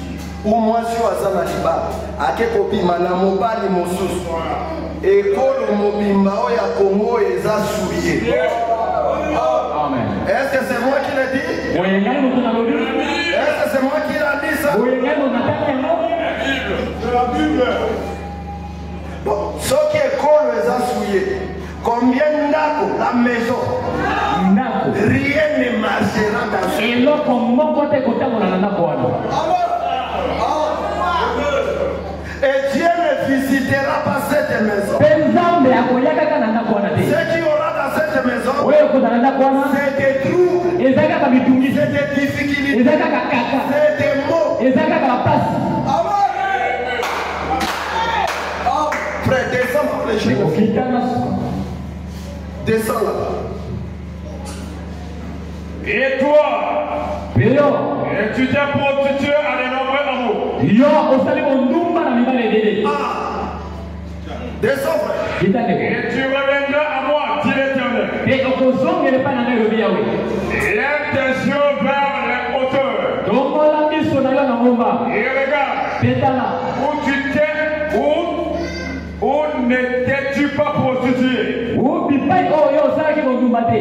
Speaker 2: umwasi oyo aza na libala ake kobima na mobali mosusu ekolo mobimba oyo ya Kongo eza souillé. Est-ce que c'est moi qui l'ai dit? Est-ce que c'est moi qui l'ai dit ça? Bon, ce qui est école eza souillé. Combien d'années la maison? Rien ne marchera dans ce et Dieu ne visite quittera pas cette maison.
Speaker 4: Pe Nzambe akoyaka kana ndako wana te.
Speaker 2: Ce qui aura dans cette maison,
Speaker 4: Oyo kozala ndako wana.
Speaker 2: c'est des troubles,
Speaker 4: Ezaka ka bitungi.
Speaker 2: c'est des difficultés,
Speaker 4: Ezaka ka kaka.
Speaker 2: c'est des maux.
Speaker 4: Ezaka ka pasi.
Speaker 2: Frère, descends pour les choses.
Speaker 4: Okitana.
Speaker 2: Descends là-bas.
Speaker 3: Et toi,
Speaker 4: Peyo.
Speaker 3: et tu t'es prostitué à de nombreux amours.
Speaker 4: Yo osali ondumba na mibale dele.
Speaker 2: Descends, frère.
Speaker 4: Kitane ko.
Speaker 3: Et tu reviendras à moi, dit l'Éternel.
Speaker 4: Pe okozongele pa na ngai lobi yawe.
Speaker 3: Lève tes yeux vers les hauteurs.
Speaker 4: Dongola miso na yo na ngomba.
Speaker 3: Et regarde,
Speaker 4: Petala.
Speaker 3: où n'étais-tu pas prostitué?
Speaker 4: Ubi pai oyo osali ondumba te.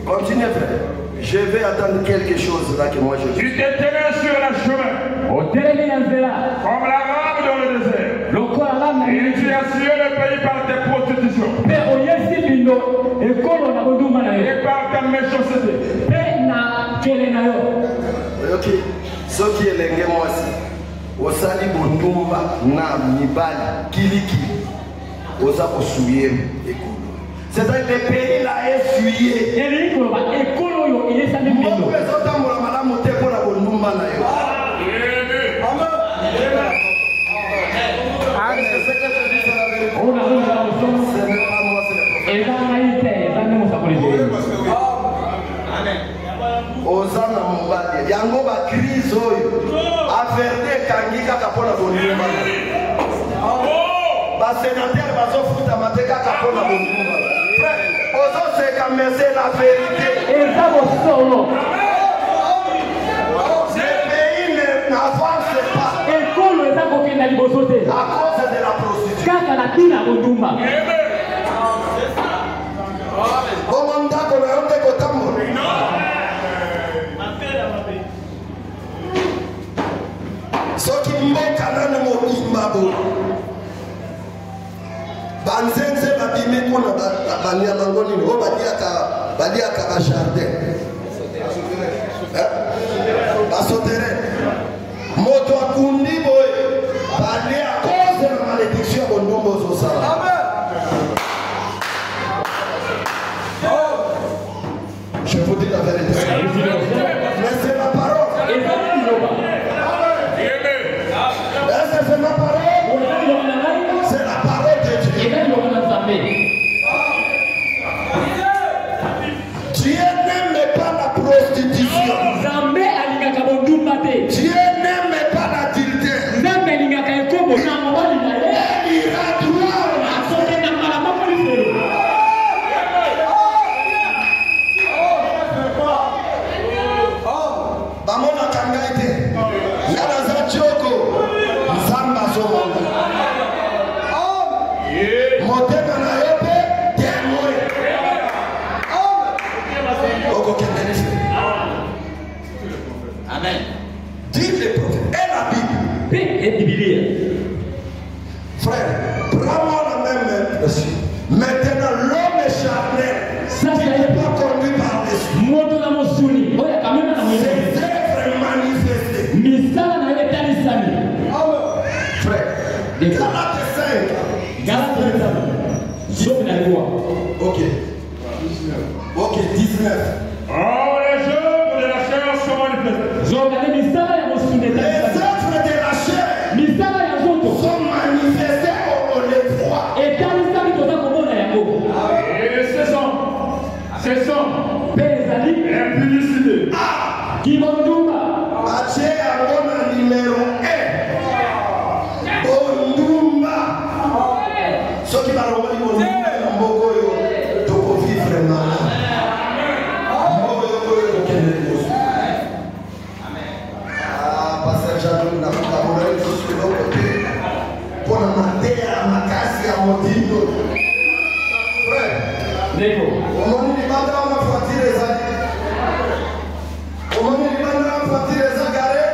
Speaker 2: Continue, frère. Je vais attendre quelque chose là que moi je dis.
Speaker 3: Tu t'es tenu sur le chemin,
Speaker 4: Oteleli na nzela.
Speaker 3: comme la rame dans le désert.
Speaker 4: Lokola lame na
Speaker 3: Et tu as sillé le pays par tes prostitutions
Speaker 4: pe oyesi bindo ekolo na kondumba na yo
Speaker 3: et par ta méchanceté.
Speaker 4: pe na kele na yo
Speaker 2: Ok. Ce qui est l'engagé moi aussi. Osali bondumba na mibali kiliki. Osa kosuye ekolo. C'est-à-dire le pays l'a essuyé.
Speaker 4: eli koloba ekolo oyo eyesani bindo
Speaker 2: Beaucoup les autres ont malamu te pour la bondumba na yo.
Speaker 4: oyo nazongela mosomo
Speaker 2: Ce n'est pas moi, c'est le prophète.
Speaker 4: eza ngai te eza nde mosakoli te
Speaker 2: Oza na mobali. Yango ba crise oyo. Averde kangi kaka pona bondumba na yo. Ba sénateur bazofuta mate kaka pona bondumba. Frère, ozo seka mais c'est la vérité.
Speaker 4: eza bosolo
Speaker 2: Ce pays n'avance pas
Speaker 4: ekolo eza kokenda liboso te
Speaker 2: à cause de la prostitution.
Speaker 4: kaka na ntina ya kondumba
Speaker 2: Bongo ndako na yo nde kotambola. Soki mboka nanu mobimba bo banzenze babimi kuna banyama ngo nini oyo baliaka bajardin basotere moto akundi boye balia cause na malédiction ya bondumba ozosala. Je vous dis la vérité. Mais c'est ma parole.
Speaker 4: eza liloba
Speaker 2: Est-ce que c'est ma parole?
Speaker 4: eza liloba na ngai
Speaker 2: C'est la parole de Dieu.
Speaker 4: eza liloba na nzambe
Speaker 2: Dieu n'aime pas la prostitution.
Speaker 4: nzambe alingaka bondumba te
Speaker 2: Dieu n'aime pas l'adultère.
Speaker 4: nzambe alingaka ekobo na mobali na ye
Speaker 2: Il ira droit.
Speaker 4: akokenda mbala moko liselo
Speaker 2: Bamona kangai te. Ngana za choko. Nzamba zomona. Motema na yo pe témoin. Oko kendenisi.
Speaker 4: amen
Speaker 2: Dis le prophète et la Bible.
Speaker 4: pe ebibilia
Speaker 2: Frère, prends-moi la même main. Maintenant, l'homme est charnel.
Speaker 4: Ça,
Speaker 2: Il n'est pas conduit par l'esprit.
Speaker 4: moto na mosuni oyo akamema na
Speaker 2: Ses
Speaker 4: mwene
Speaker 2: œuvres manifestées.
Speaker 4: misala na yo etalisami
Speaker 2: Frère,
Speaker 4: Des fois.
Speaker 2: Galate 5.
Speaker 4: galata ezama zomi na liwa
Speaker 2: Ok. Ok, 19.
Speaker 3: Oh, les œuvres de la chair sont manifestées.
Speaker 4: zongale misala ya mosuni
Speaker 2: Les
Speaker 4: etalisami
Speaker 2: œuvres de la chair
Speaker 4: misala ya nzoto
Speaker 2: sont manifestées au l'effroi.
Speaker 4: etalisami toza komona yango
Speaker 3: Et ce sont
Speaker 4: mpe ezali
Speaker 3: impudicité,
Speaker 4: kibondumba
Speaker 2: Matthieu Angona numéro 1. Bondumba. Ceux qui parlent de Bondumba, Mboko yo, toko vivre mal. Mboko yo, kokende liboso. Pasteur Jean-Louis, na kukabona liboso biloko te. Pona mateya makasi ya motindo. Frère,
Speaker 4: ndeko
Speaker 2: omoni libanda wana voiture ezali. Omoni libanda wana voiture eza gare.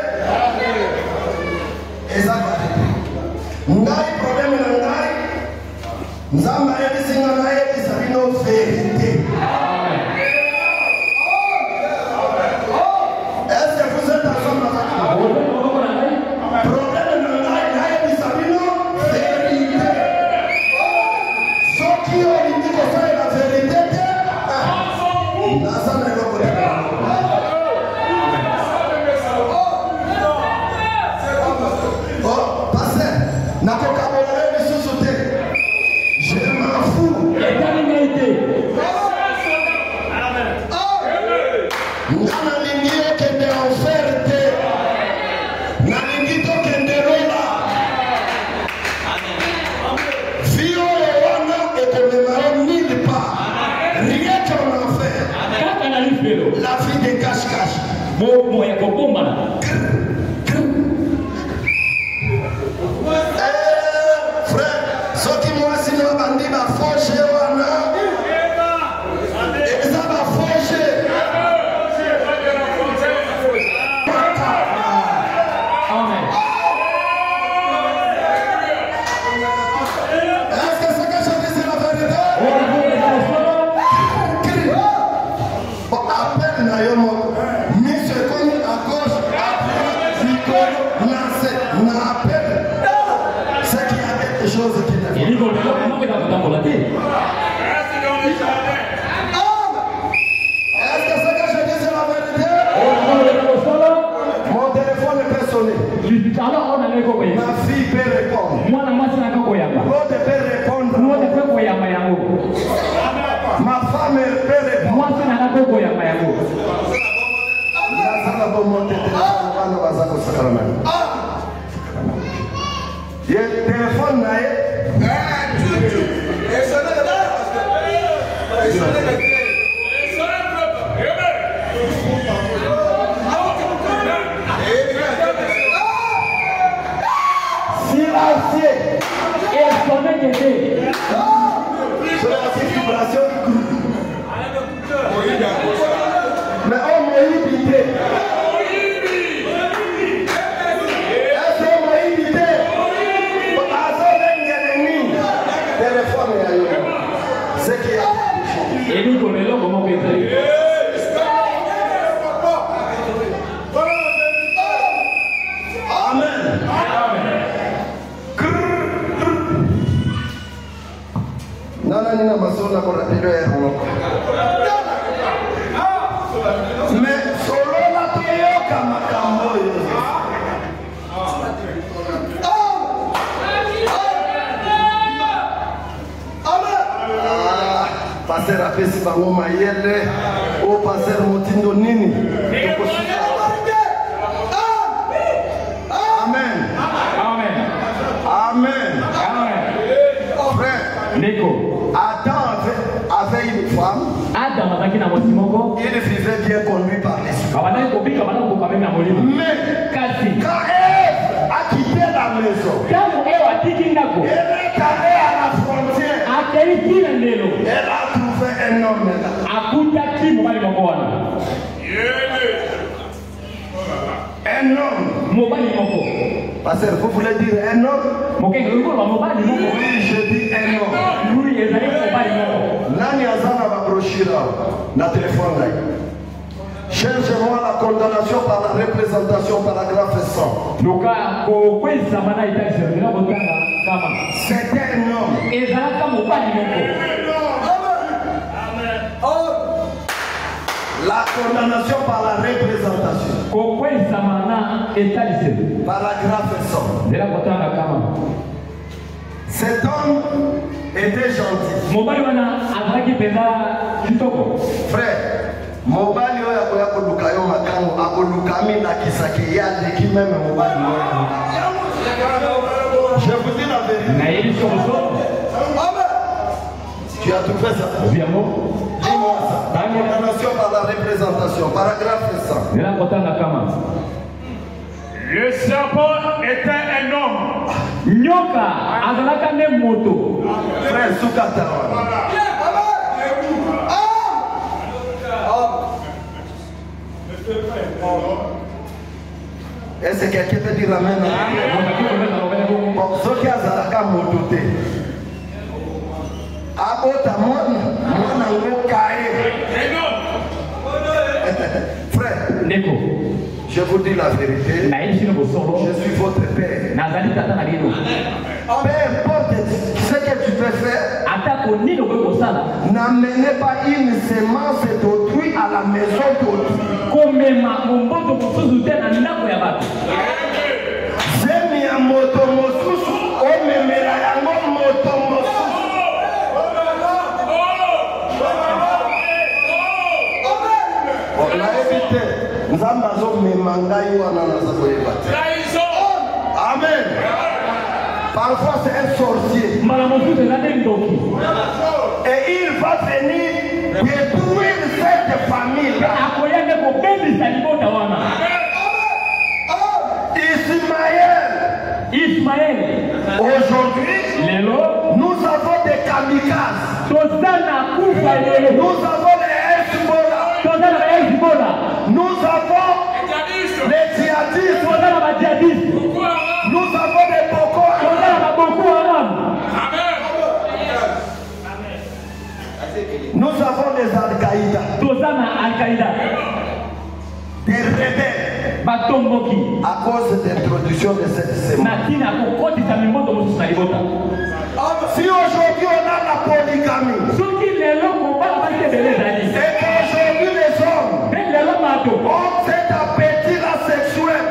Speaker 2: Eza gare. Ngai problème na ngai. Nzambe ayebisi nga nayebisa bino vérité. Est-ce que vous êtes ensemble na kaka?
Speaker 4: oza maboko na ngai
Speaker 2: Problème na ngai nayebisa bino vérité. Nalingito kenderola. Vio wana ekomemao nulle part. Rien qu'on en fait. La vie de cache-cache. Frère, ceux qui m'ont assis dans la bande, ma fauché wana. Et ça va faucher. Ma fille peut répondre. L'autre peut répondre. Ma femme peut répondre. Il y a un téléphone là. C'est la vibration du groupe. Mais on m'a invité. Est-ce qu'on m'a invité? Téléphone est ailleurs. C'est qui a. Et nous connaissons comment on fait. Nina masona kwa rapide ya honoko. Mais solo la teyoka makambo yo. Passer apesi bango mayele o passer motindo nini. Amen. Amen. Amen. Amen. Frère Nico. Adam avait une femme. Il vivait bien conduit par l'esprit. Mais quand Ève a quitté la maison, elle est allée à la frontière. Elle a trouvé un homme là. Un homme. Pasteur, vous voulez dire un homme? Oui, je dis un homme. Nani azana va brochira na téléphone là. Cherche-moi la condamnation par la représentation paragraphe 100. C'était un homme. La condamnation par la représentation. Paragraphe 100. Cet homme était gentil. Frère, mobali oya koya koluka yo makango akolukami na kisake ya leki même mobali oya. Je vous dis la vérité. Tu as trouvé ça? Dis-moi ça. La condamnation par la représentation. Paragraphe 100.
Speaker 3: Le serpent était un homme.
Speaker 4: Nyoka azalaka ne moto.
Speaker 2: Frère Soukatawa. Est-ce que quelqu'un peut dire amen? Bon, ce qui a zalaka moto te. Abota mona ngokae. Frère,
Speaker 4: Neko.
Speaker 2: je vous dis la vérité. Je suis votre père. Peu importe ce que tu peux faire, n'amenez pas une semence d'autrui à la maison d'autrui. Zemi ya moto mosusu, omemela yango moto mosusu. On a évité. Nzamba zo memanga yo anana za koyeba. Parfois c'est un sorcier. Et il va venir détruire cette famille-là. Ismaël. Aujourd'hui, nous avons des kamikazes. Nous avons les Hezbollah. Nous avons les djihadistes. Nous avons les Boko Haram. Nous avons les Al-Qaïda. Des rebelles. À cause de l'introduction de cette sémence. Si aujourd'hui on a la polygamie, et qu'aujourd'hui les hommes ont cet appétit-là sexuel,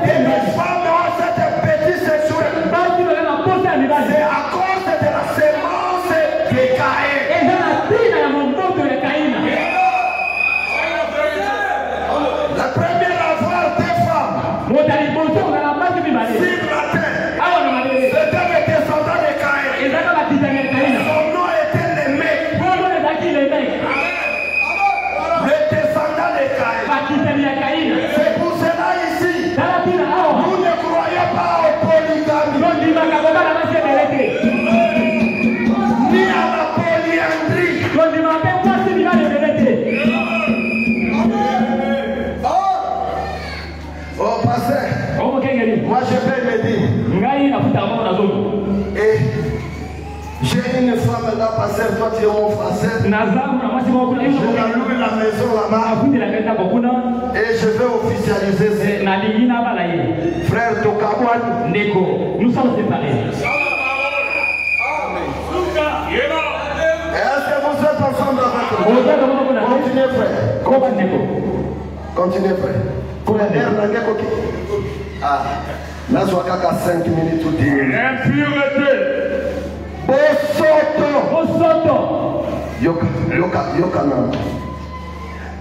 Speaker 2: et les femmes ont cet appétit sexuel, c'est à cause de la sémence de Caïn. La première à avoir des femmes sur la terre, c'était le descendant de Caïn. Son nom était le mec. Le descendant de Caïn. C'est pour cela ici, nous ne croyons pas aux polygamies, ni à la polyandrie. Oh, pasteur, moi je vais me dire, et j'ai une femme là, pasteur, toi tu es mon frère, je la loue la maison là-bas, et je vais officialiser ça. Frère Tokawad,
Speaker 4: nous sommes séparés.
Speaker 2: est-ce que vous êtes ensemble avec moi? Continuez frère. Continuez frère. Ah, là je vois qu'à 5 minutes ou 10 minutes.
Speaker 3: Impureté.
Speaker 2: Bosoto. Yoka non.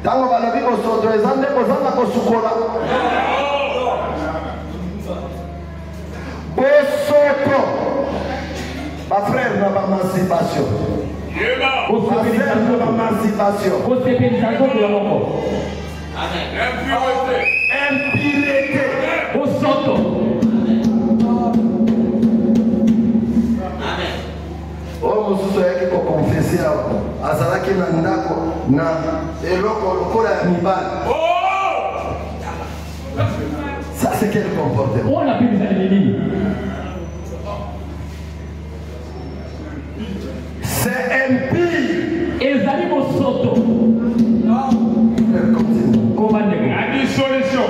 Speaker 2: Tango balobi bosoto ezande kozanga kosukola. Bosoto. Ma frère n'a pas d'émancipation. Impureté.
Speaker 4: Bosoto.
Speaker 2: Oh, mosusu yaki ko confesser azalaki na ndako na eloko lokola ya mibali. Ça c'est quel comportement?
Speaker 4: On a pu nous aller.
Speaker 2: C'est impie.
Speaker 4: Ezali Bosoto.
Speaker 3: La dissolution.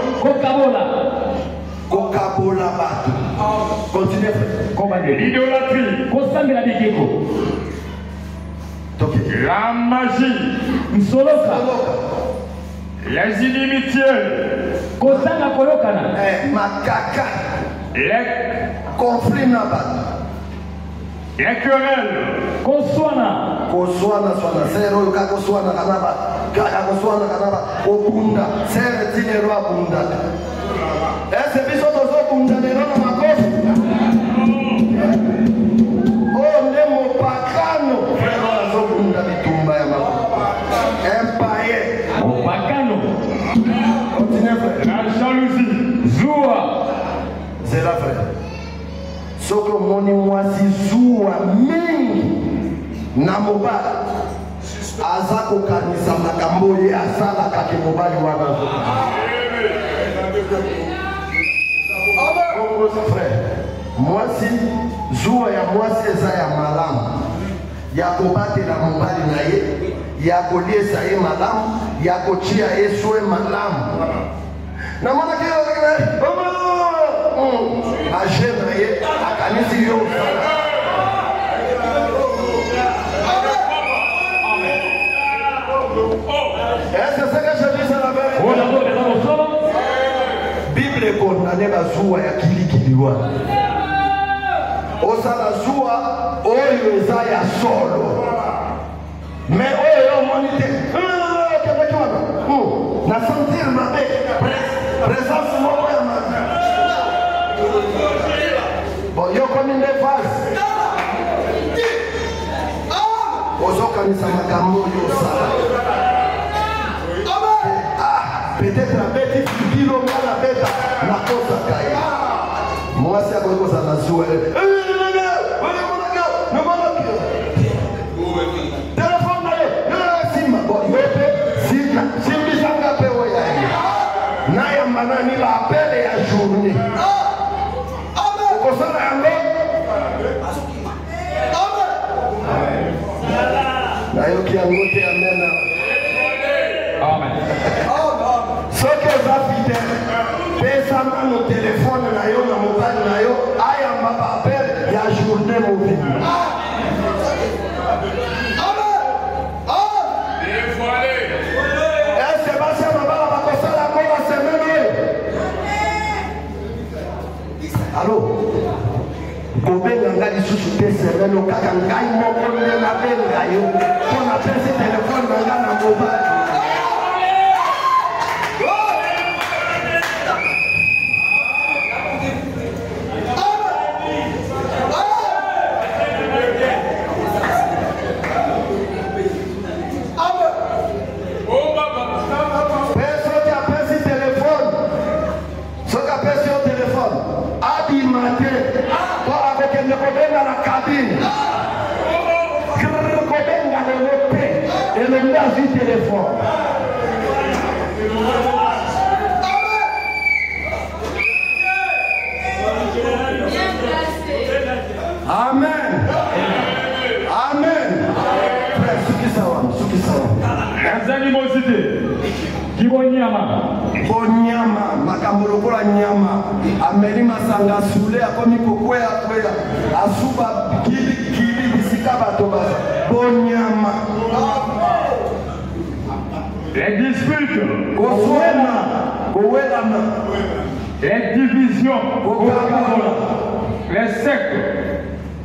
Speaker 2: Kokabola bato. Continuez frère.
Speaker 3: L'idolâtrie. La magie. Les inimitiés.
Speaker 2: Makaka.
Speaker 3: Les
Speaker 2: conflits na bato.
Speaker 3: Les querelles.
Speaker 2: Koswana swana sero kakoswana kanaba kakoswana kanaba obunda sere dinero abunda. Ese biso tozo bunda nero na makofi. Oh ndemo pakano frère azo bunda bitumba ya makofi. Empire.
Speaker 4: Pakano.
Speaker 2: Continue frère.
Speaker 3: La jalousie.
Speaker 4: Zoua.
Speaker 2: C'est la frère. Soko moni mwasi zuwa mingi na mobali aza kokanisa makambo ye asalaka ke mobali wana frère. Mwasi zuwa ya mwasi eza ya malamu ya kobatela mobali na ye ya koliesa ye malamu ya kotia ye swe malamu na mwana ke age na ye akanisi yo est-ce que c'est que je dis ça la vérité? Bible condamné la zuwa ya kilikiliwa osala zuwa oyo eza ya solo mais oyo omoni te kebeki wana na sentir mabe présence moko ya mabe. comme une phase. Ozokanisa makambo yosala. Peut-être la bête figure au la bête na kosa kaya. Moi c'est à cause de la joie. Téléphone na sima bo yope simbisanga pe oya. Na ya manani la appel ya journée. Okosala yango. Na yo ki yango te amen.
Speaker 3: Amen.
Speaker 2: Ce que ça fait, personne no téléphone na yo na mobile na yo, aya maba appel ya journée mobile. Est-ce que ça va ba ko sala ko ba semaine? Allô? Bobenga ngali susu te semaine kaka ngai moko na benga yo. Pour na pese téléphone na na mobile. Téléphone. Amen. Amen.
Speaker 3: Les animosités. Kibonyama.
Speaker 2: Bonyama, makamolokola nyama. Ameli masanga sule akomi kokwea kwea. Asuba kili bisika batoba. Bonyama.
Speaker 3: Les disputes,
Speaker 2: les
Speaker 3: divisions, les sectes,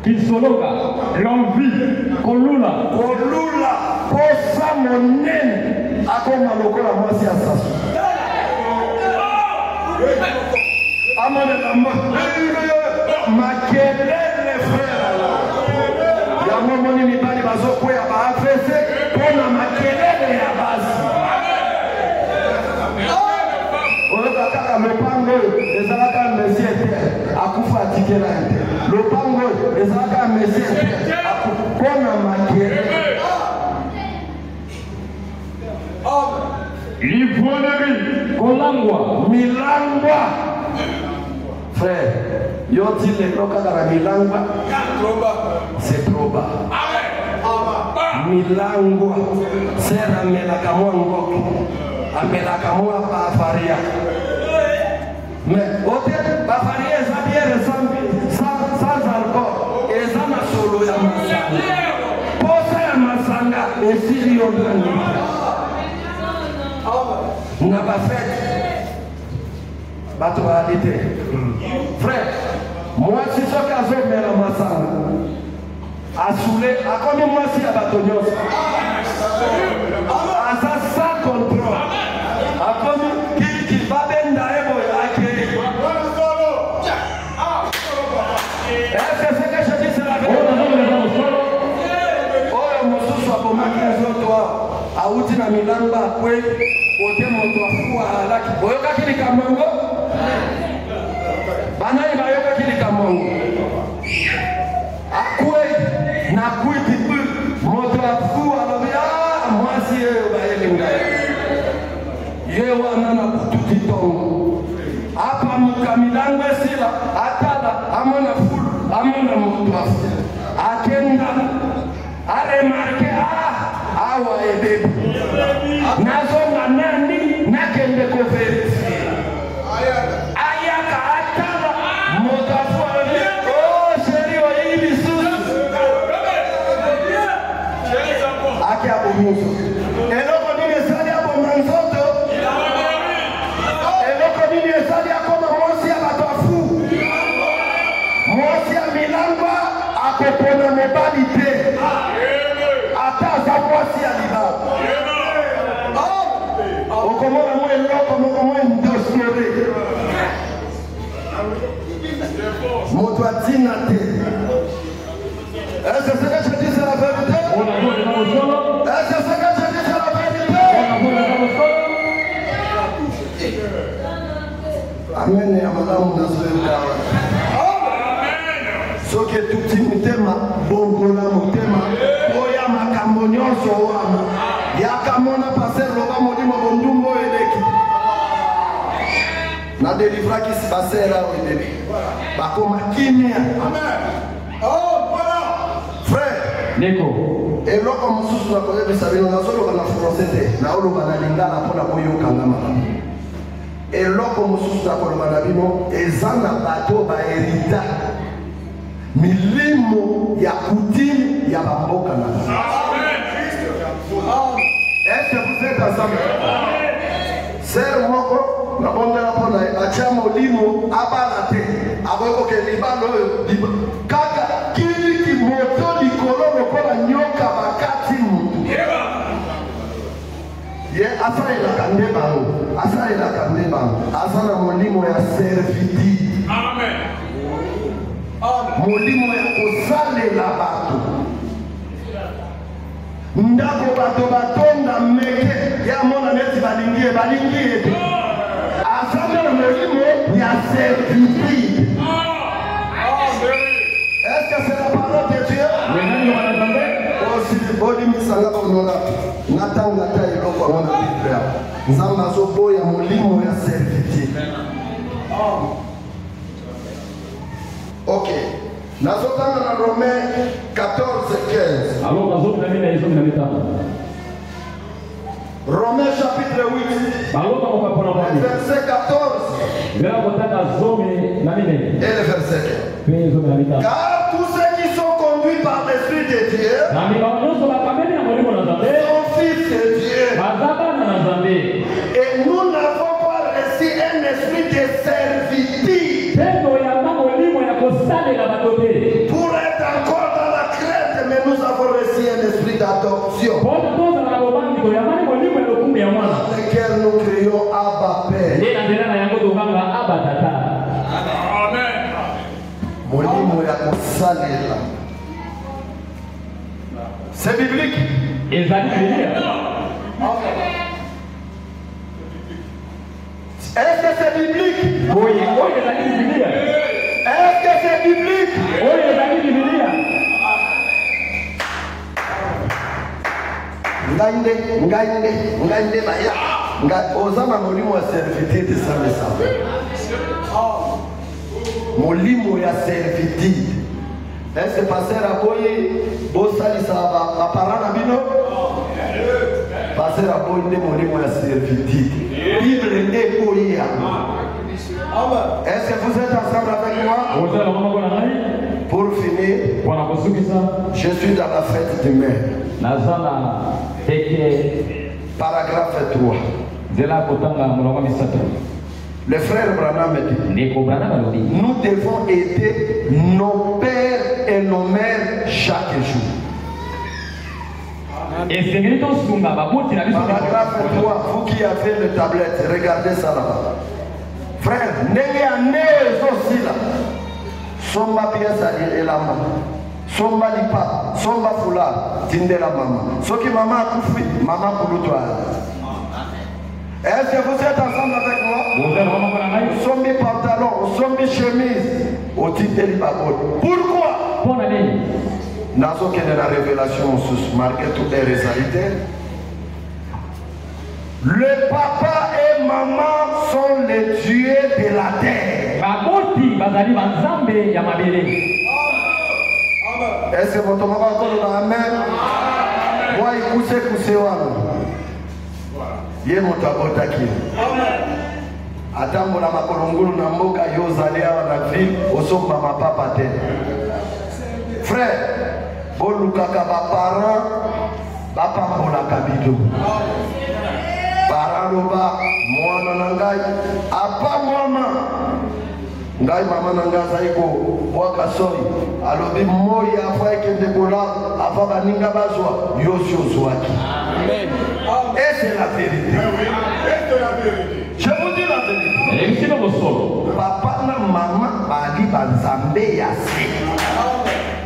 Speaker 3: Kisologa, l'envie, Kolula,
Speaker 2: Kosa monene, akoma lokola mwasi asasu. Amone la makelele frère. Ya momoni mibali bazokwea ba afese, pona makelele ya basi. Lopango ezalaka mesiete akufa atikela nte lopango ezalaka mesiete akupona makere
Speaker 3: l'ivronnerie, Kolangwa,
Speaker 2: milangwa frère yoti le kaka la milangwa c'est trop bas milangwa sera melaka mwango amelaka mwa bafaria. Mais peut-être bafaria eza bien sans alcool eza na solo ya masanga posa ya masanga esili yo ndani na bafete bato bayali te frère mwasi soki azomela masanga asule akomi mwasi ya bato nyonso aza sans contrôle akomi kiki babenda ebo yake. Est-ce que c'est que je dis c'est la vérité? Oyo mosusu abomaki nzoto auti na milamba kwe kote moto afuwa alaki oyokaki likambo yango banani bayokaki likambo yango akwe na kwiti moto afuwa alobi mwasi yeyo bayelinga ye wana na kututi tongo apa mukamilango esila atala amona fulu amona moto afuwa akenda aremarke awa ebebu nazonga nani nakende koverifie ayaka atala moto afuwa sheri oyeyi lisusu ake abomuso eloko nini esali aboma nzoto eloko nini esali akoma mwasi ya bato afu mwasi ya milangwa akopona mobali te ata aza mwasi ya libala okomona mwa eloko moko mwa indosore Est-ce que ce que je dis c'est la vérité? Est-ce que ce que je dis c'est la vérité? Amen. Ce qui est tout imitema, bongola motema, oya makamonyoso wana, yakamona passer loba modimo bondumbo eleki. Na délivra qui se passait là au début. Bakoma kimia. Amen. Oh voilà. Frère.
Speaker 4: Neko.
Speaker 2: Et là comme sous la connaît de Sabino na solo na français na olo bana lingala pona boyo kangama. Et là comme sous la connaît na bino ezana bato ba hérita. Milimo ya kutime ya bamboka na. Amen. Est-ce que vous êtes ensemble? Sœur moko na bonde la pona acha molimo abana te aboko ke libano kaka kili ki moto likolo lokola nyoka bakati mutu ye asaila kande bango asana molimo ya servitude. Amen. Molimo ya kosalela bato ndako bato batonda meke ya mona neti balingi ete asana molimo ya servitude. Est-ce que c'est la parole de Dieu? Aussi bodi misanga konona natanga ta iloko mona Biblia nzamba zobo ya molimo ya servitude. Ok. Nazotanga na Romains 14:15.
Speaker 4: Alors
Speaker 2: Romains chapitre 8. Verset 14. Et le verset 15. Car tous ceux qui sont conduits par l'Esprit de Dieu sont fils de Dieu. Et nous n'avons pas reçu un esprit de servitude pour être encore dans la crainte, mais nous avons reçu un esprit d'adoption dans lequel nous crions Abba Père. Amen. Molimo ya kosalela. C'est biblique. Est-ce que c'est biblique? Oui. Est-ce que c'est biblique? Oui. Ngainde baya. Ozama molimo ya servitude de ça. Molimo ya servitude. Est-ce que passer à boye bosali sa ba parana bino? Passer à boye molimo ya servitude. Bible est boye. Est-ce que vous êtes ensemble avec moi? Pour finir, je suis dans la fête du maire. Paragraphe 3. Le frère Branham dit, nous devons aider nos pères et nos mères chaque jour. Paragraphe 3, vous qui avez le tablette, regardez ça là-bas. Frère, n'est aussi là. Somba pièce et la maman. Somba lipa, somba fula, tinde la maman. Soki maman a koufi, maman pour toi. Est-ce que vous êtes ensemble avec moi? Sombi pantalon, sombi chemise, au titre de l'ibabot. Pourquoi? Nazo qui est la révélation sous marqué toutes les réalités. Le papa et maman sont les dieux de la terre. Est-ce que votre maman encore amen? Moi, il pousse wana. Ye motabota ki. Atambo na makolongulu na mboka yozali awa na ville osomba mapapa te. Frère, bolukaka ba parents bapambola kabido. Paraloba mwana na ngai apa mwana ngai mama na ngai zaiko waka soi alobi moya afa ekende kola afa baninga bazwa yosi ozwaki. Amen. Et c'est la vérité. Je vous dis la vérité. Papa na mama bali banzambe ya se.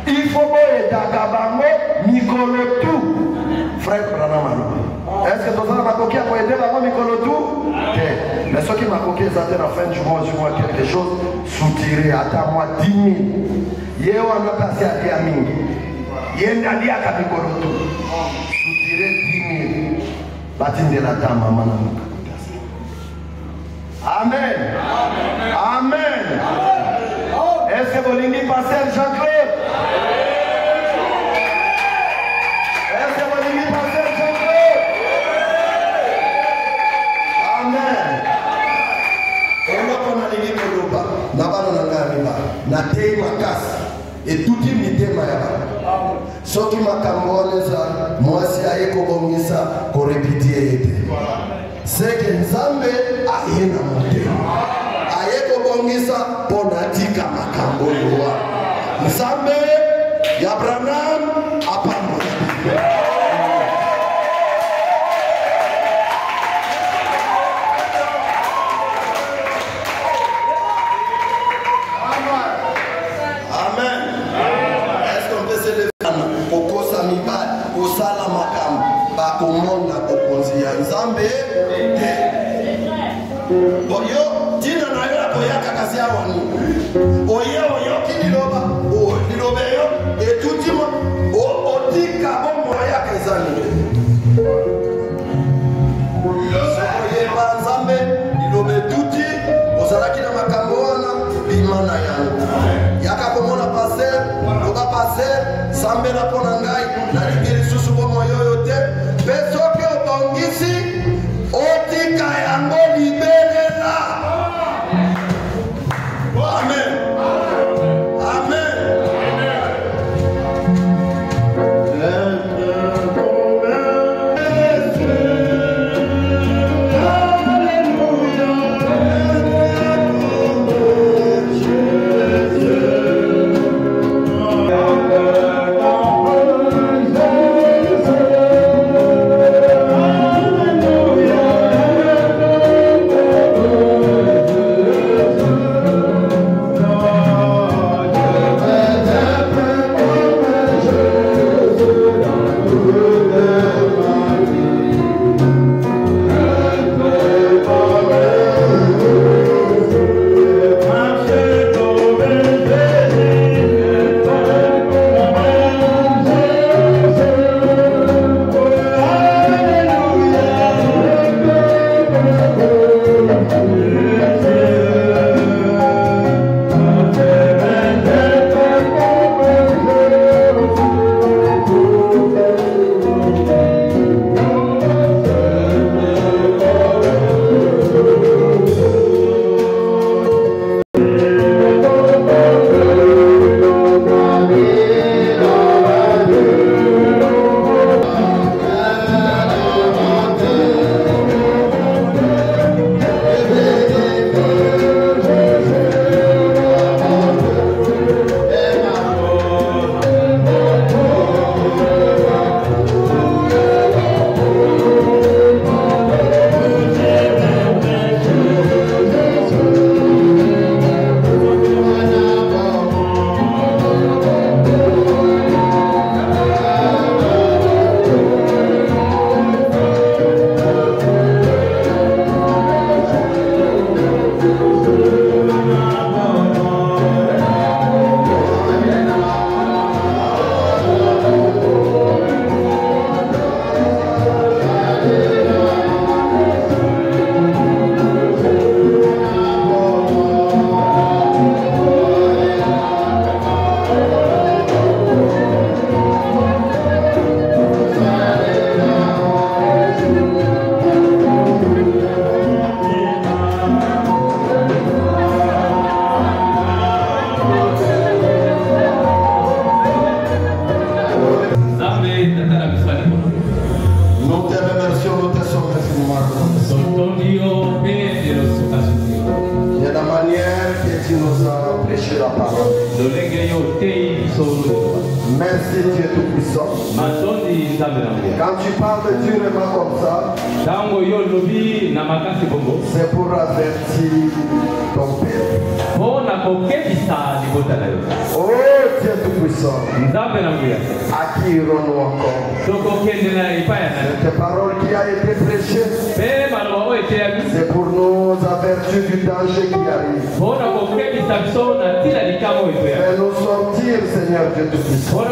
Speaker 2: Il faut que Dakabango Mikolo tout. Frère Branham. Est-ce que tu as makoki à aider bango Mikolo tout? Mais ceux qui makoki ils attendent la fin du mois, je vois quelque chose soutiré à moi 10 000. Yeo on a passé à Diaming. Yenda dia ka Mikolo tout. Soutiré 10 000. Batinde la dame maman. Amen. Amen. Est-ce que vous voulez passer Jean-Claude? Est-ce que vous voulez passer Jean-Claude? Amen. Et moi, on a dit que nous na tei makasi etuti mitema ya bana soki makambo eza mwasi aye kobongisa korepitie ete seke nzambe aye na motema aye kobongisa mpona tika makambo yowa nzambe ya Branham apambola bakomonda kokonzi ya nzambe te oyo tina na yo akoyaka kasi awani oye oyoki liloba liloba yo etutima otika bombo yaka ezani okoyeba nzambe liloba etuti ozalaki na makambo wana bima na yango yaka komona paser loba paser sambela mpo na ngai nalingi lisusu bombo yoyo te mpe soki obongisi otika yango libelela. Amen. Amen. la parole. Merci Dieu Tout-Puissant. Quand tu parles de Dieu comme ça, c'est pour avertir ton peuple. Oh Dieu Tout-Puissant, à qui irons-nous encore? Cette parole qui a été prêchée, c'est pour nous avertir du danger qui arrive. Fais-nous sortir, Seigneur Dieu Tout-Puissant,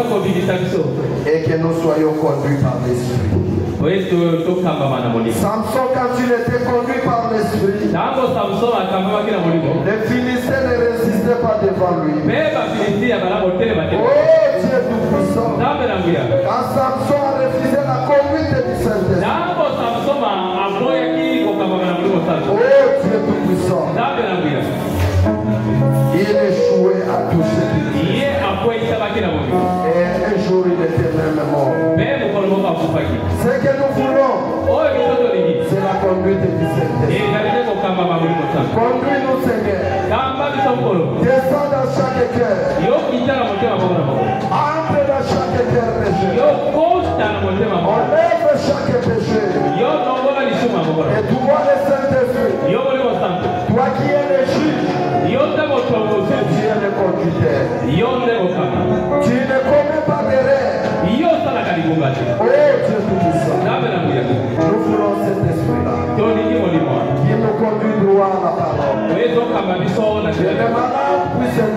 Speaker 2: et que nous soyons conduits par l'Esprit. Samson, quand il était conduit par l'Esprit, les Philistins ne résistaient pas devant lui. Oh Dieu Tout-Puissant, quand Samson a refusé la conduite du Saint-Esprit, oh Dieu Tout-Puissant, il échouait à tout ce qu'il faisait. Et un jour il était même mort. Ce que nous voulons, c'est la conduite du Saint-Esprit. Conduis-nous, Seigneur. Descends dans chaque cœur. Entre dans chaque cœur péché. Enlève chaque péché. Et tu vois le Saint-Esprit. Toi qui es le juge. Tu es le conducteur. Tu ne commets pas d'erreur. Oh Dieu Tout-Puissant, nous voulons cet esprit-là qui nous conduit droit à la parole. Que les malades puissent être